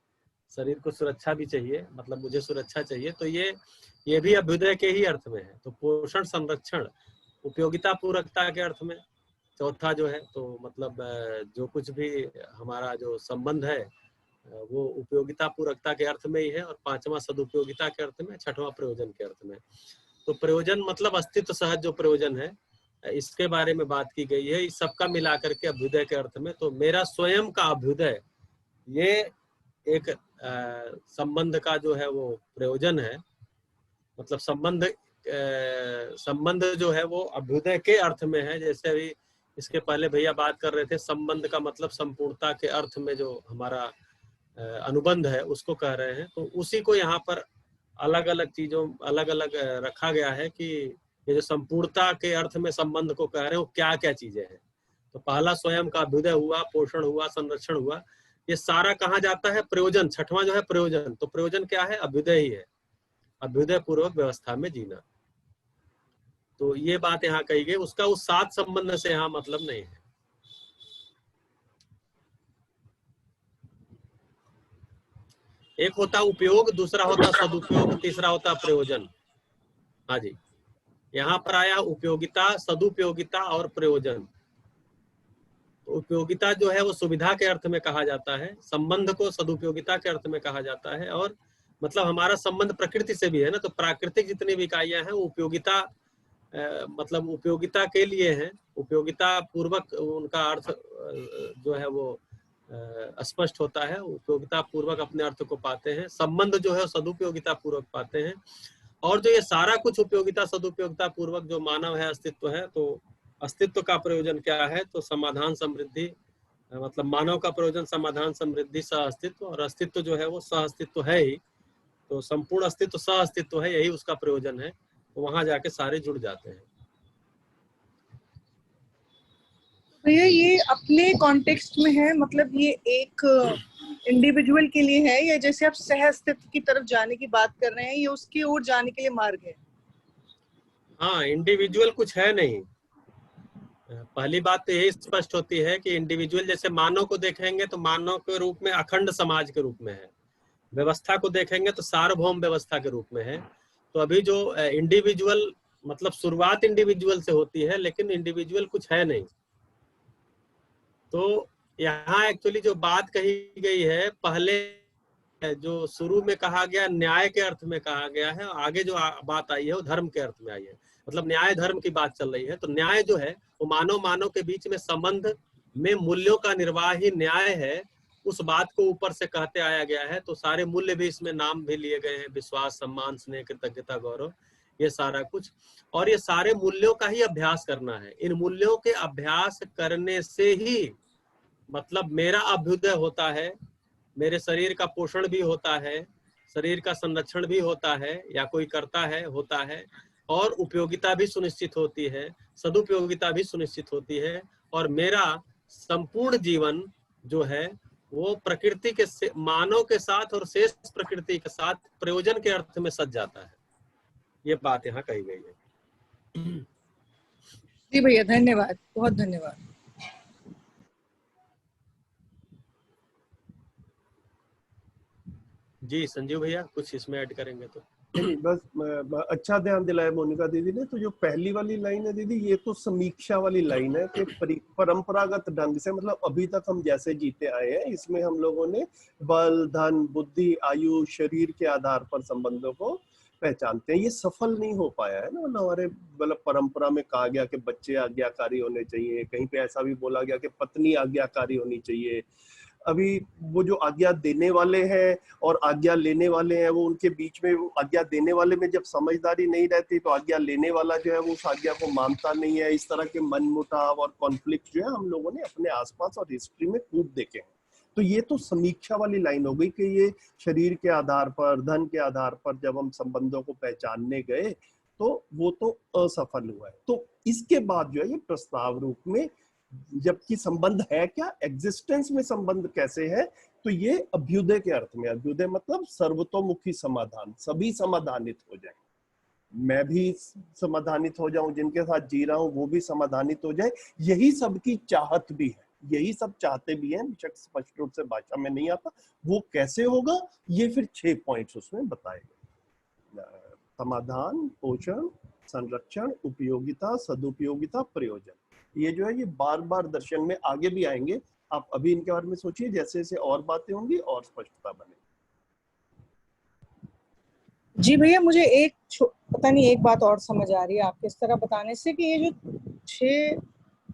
[SPEAKER 5] शरीर को सुरक्षा भी चाहिए, मतलब मुझे सुरक्षा चाहिए, तो ये भी अभ्युदय के ही अर्थ में है। तो पोषण, संरक्षण, उपयोगिता पूरकता के अर्थ में। चौथा जो है तो मतलब जो कुछ भी हमारा जो संबंध है वो उपयोगिता पूरकता के अर्थ में ही है, और पांचवा सदुपयोगिता के अर्थ में, छठवां प्रयोजन के अर्थ में। तो प्रयोजन मतलब अस्तित्व सहज जो प्रयोजन है, इसके बारे में बात की गई है, इस सबका मिलाकर के अभ्युदय के अर्थ में। तो मेरा स्वयं का अभ्युदय ये एक संबंध का जो है वो प्रयोजन है। मतलब संबंध जो है वो अभ्युदय के अर्थ में है। जैसे अभी इसके पहले भैया बात कर रहे थे, संबंध का मतलब संपूर्णता के अर्थ में जो हमारा अनुबंध है उसको कह रहे हैं। तो उसी को यहाँ पर अलग अलग चीजों अलग अलग रखा गया है कि ये जो संपूर्णता के अर्थ में संबंध को कह रहे हैं वो क्या क्या चीजें हैं। तो पहला स्वयं का अभ्युदय हुआ, पोषण हुआ, संरक्षण हुआ, ये सारा कहाँ जाता है? प्रयोजन। छठवां जो है प्रयोजन। तो प्रयोजन क्या है? अभ्युदय ही है, अभ्युदय पूर्वक व्यवस्था में जीना। तो ये बात यहाँ कही गई, उसका उस 7 संबंध से यहाँ मतलब नहीं है। एक होता उपयोग, दूसरा होता सदुपयोग, तीसरा होता प्रयोजन। हाँ जी, यहाँ पर आया उपयोगिता, सदुपयोगिता और प्रयोजन। उपयोगिता जो है वो सुविधा के अर्थ में कहा जाता है, संबंध को सदुपयोगिता के अर्थ में कहा जाता है। और मतलब हमारा संबंध प्रकृति से भी है ना, तो प्राकृतिक जितनी भी इकाइयां हैं वो उपयोगिता मतलब उपयोगिता के लिए हैं, उपयोगिता पूर्वक उनका अर्थ जो है वो स्पष्ट होता है, उपयोगिता पूर्वक अपने अर्थ को पाते हैं। संबंध जो है सदुपयोगिता पूर्वक पाते हैं। और जो ये सारा कुछ उपयोगिता सदुपयोगिता पूर्वक जो मानव है, अस्तित्व है, तो अस्तित्व का प्रयोजन क्या है? तो समाधान समृद्धि, मतलब मानव का प्रयोजन समाधान समृद्धि सह अस्तित्व, और अस्तित्व जो है वो सह अस्तित्व है ही। तो संपूर्ण अस्तित्व सह अस्तित्व है, यही उसका प्रयोजन है। तो वहां जाके सारे जुड़ जाते हैं।
[SPEAKER 11] भैया ये अपने कॉन्टेक्स्ट में है, मतलब ये एक इंडिविजुअल के लिए है, या जैसे आप सह अस्तित्व की तरफ जाने की बात कर रहे हैं, ये उसकी ओर जाने के लिए मार्ग है?
[SPEAKER 5] हाँ, इंडिविजुअल कुछ है नहीं। पहली बात तो यही स्पष्ट होती है कि इंडिविजुअल जैसे मानव को देखेंगे तो मानव के रूप में अखंड समाज के रूप में है, व्यवस्था को देखेंगे तो सार्वभौम व्यवस्था के रूप में है। तो अभी जो इंडिविजुअल मतलब शुरुआत इंडिविजुअल से होती है, लेकिन इंडिविजुअल कुछ है नहीं। तो यहाँ एक्चुअली जो बात कही गई है, पहले जो शुरू में कहा गया न्याय के अर्थ में कहा गया है, आगे जो बात आई है वो धर्म के अर्थ में आई है, मतलब न्याय धर्म की बात चल रही है। तो न्याय जो है वो मानव मानव के बीच में संबंध में मूल्यों का निर्वाह ही न्याय है, उस बात को ऊपर से कहते आया गया है। तो सारे मूल्य भी इसमें नाम भी लिए गए हैं, विश्वास, सम्मान, स्नेह, कृतज्ञता, गौरव, ये सारा कुछ। और ये सारे मूल्यों का ही अभ्यास करना है। इन मूल्यों के अभ्यास करने से ही मतलब मेरा अभ्युदय होता है, मेरे शरीर का पोषण भी होता है, शरीर का संरक्षण भी होता है, या कोई करता है, होता है, और उपयोगिता भी सुनिश्चित होती है, सदुपयोगिता भी सुनिश्चित होती है, और मेरा संपूर्ण जीवन जो है वो प्रकृति के मानव के साथ और शेष प्रकृति के साथ प्रयोजन के अर्थ में सज जाता है। ये बात यहाँ कही गई है।
[SPEAKER 11] जी भैया, धन्यवाद, बहुत धन्यवाद।
[SPEAKER 5] जी संजीव भैया कुछ इसमें ऐड करेंगे तो?
[SPEAKER 1] नहीं, बस अच्छा ध्यान दिलाया मोनिका दीदी ने। तो जो पहली वाली लाइन है दीदी, ये तो समीक्षा वाली लाइन है कि परंपरागत ढंग से, मतलब अभी तक हम जैसे जीते आए हैं, इसमें हम लोगों ने बल, धन, बुद्धि, आयु, शरीर के आधार पर संबंधों को पहचानते हैं। ये सफल नहीं हो पाया है ना, मतलब हमारे मतलब परंपरा में कहा गया कि बच्चे आज्ञाकारी होने चाहिए, कहीं पे ऐसा भी बोला गया कि पत्नी आज्ञाकारी होनी चाहिए। अभी वो जो आज्ञा देने वाले हैं और आज्ञा लेने वाले हैं, वो उनके बीच में, वो आज्ञा देने वाले में जब समझदारी नहीं रहती तो आज्ञा लेने वाला जो है वो उस आज्ञा को मानता नहीं है। इस तरह के मनमुटाव और कॉन्फ्लिक्ट जो है हम लोगों ने अपने आसपास और हिस्ट्री में खूब देखे हैं। तो ये तो समीक्षा वाली लाइन हो गई कि ये शरीर के आधार पर, धन के आधार पर जब हम संबंधों को पहचानने गए तो वो तो असफल हुआ है। तो इसके बाद जो है ये प्रस्ताव रूप में, जबकि संबंध है क्या, एग्जिस्टेंस में संबंध कैसे है, तो ये अभ्युदय के अर्थ में, अभ्युदय मतलब सर्वतोमुखी समाधान, सभी समाधानित हो जाए, मैं भी समाधानित हो जाऊं, जिनके साथ जी रहा हूं वो भी समाधानित हो जाए, यही सबकी चाहत भी है, यही सब चाहते भी हैं, बेशक स्पष्ट रूप से भाषा में नहीं आता। वो कैसे होगा, ये फिर 6 पॉइंट्स उसमें बताए गए। समाधान, पोषण, संरक्षण, उपयोगिता, सदुपयोगिता, प्रयोजन। ये जो है ये बार बार दर्शन में आगे भी आएंगे। आप अभी इनके बारे में सोचिए, जैसे जैसे और बातें होंगी और स्पष्टता बनेगी।
[SPEAKER 11] जी भैया, मुझे पता नहीं एक बात और समझ आ रही है आपके इस तरह बताने से, कि ये जो 6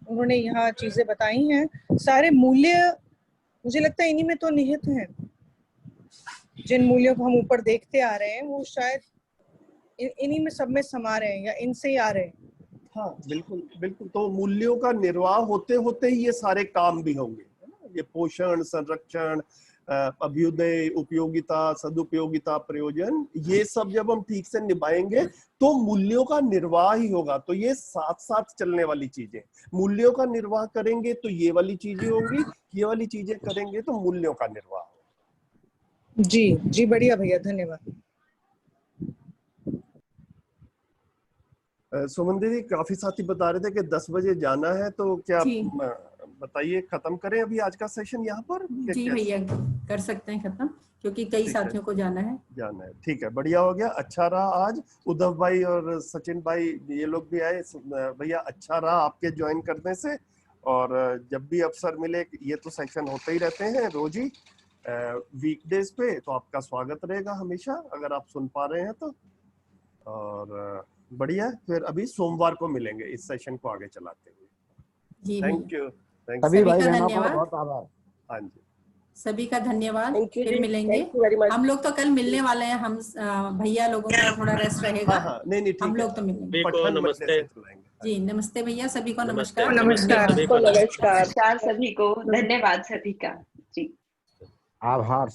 [SPEAKER 11] उन्होंने यहाँ चीजें बताई हैं, सारे मूल्य मुझे लगता है इन्हीं में तो निहित हैं। जिन मूल्यों को हम ऊपर देखते आ रहे हैं वो शायद इन्हीं में सब में समा रहे हैं, या इनसे ही आ रहे हैं।
[SPEAKER 1] हाँ बिल्कुल बिल्कुल। तो मूल्यों का निर्वाह होते होते ही ये सारे काम भी होंगे, है ना। ये पोषण, संरक्षण, अभ्युदय, उपयोगिता, सदुपयोगिता, प्रयोजन, ये सब जब हम ठीक से निभाएंगे तो मूल्यों का निर्वाह ही होगा। तो ये साथ साथ चलने वाली चीजें, मूल्यों का निर्वाह करेंगे तो ये वाली चीजें होंगी, ये वाली चीजें करेंगे तो मूल्यों का निर्वाह होगा।
[SPEAKER 11] जी जी, बढ़िया भैया, धन्यवाद।
[SPEAKER 1] सुमन दीदी, काफी साथी बता रहे थे कि 10 बजे जाना है, तो क्या बताइए, खत्म करें अभी आज का सेशन यहाँ पर?
[SPEAKER 2] जी भैया, कर सकते हैं खत्म, क्योंकि कई साथियों को जाना है।
[SPEAKER 1] ठीक है, बढ़िया हो गया, अच्छा रहा आज। उद्धव भाई और सचिन भाई ये लोग भी आए भैया, अच्छा रहा आपके ज्वाइन करने से। और जब भी अवसर मिले, ये तो सेशन होते ही रहते हैं रोज ही वीकडेज पे, तो आपका स्वागत रहेगा हमेशा, अगर आप सुन पा रहे हैं तो। और बढ़िया, फिर अभी सोमवार को मिलेंगे इस सेशन को आगे चलाते हुए। Thank you.
[SPEAKER 12] सभी भाई बहनों का बहुत आभार।
[SPEAKER 1] हाँ जी,
[SPEAKER 2] सभी का धन्यवाद। फिर मिलेंगे हम लोग, तो कल मिलने वाले हैं हम, भैया लोगों का थोड़ा रेस्ट रहेगा।
[SPEAKER 1] हाँ, नहीं ठीक
[SPEAKER 2] हम लोग तो मिलेंगे।
[SPEAKER 5] नमस्ते
[SPEAKER 2] जी, नमस्ते भैया, सभी को नमस्कार।
[SPEAKER 6] नमस्कार सभी को, धन्यवाद सभी का। जी,
[SPEAKER 12] आभार।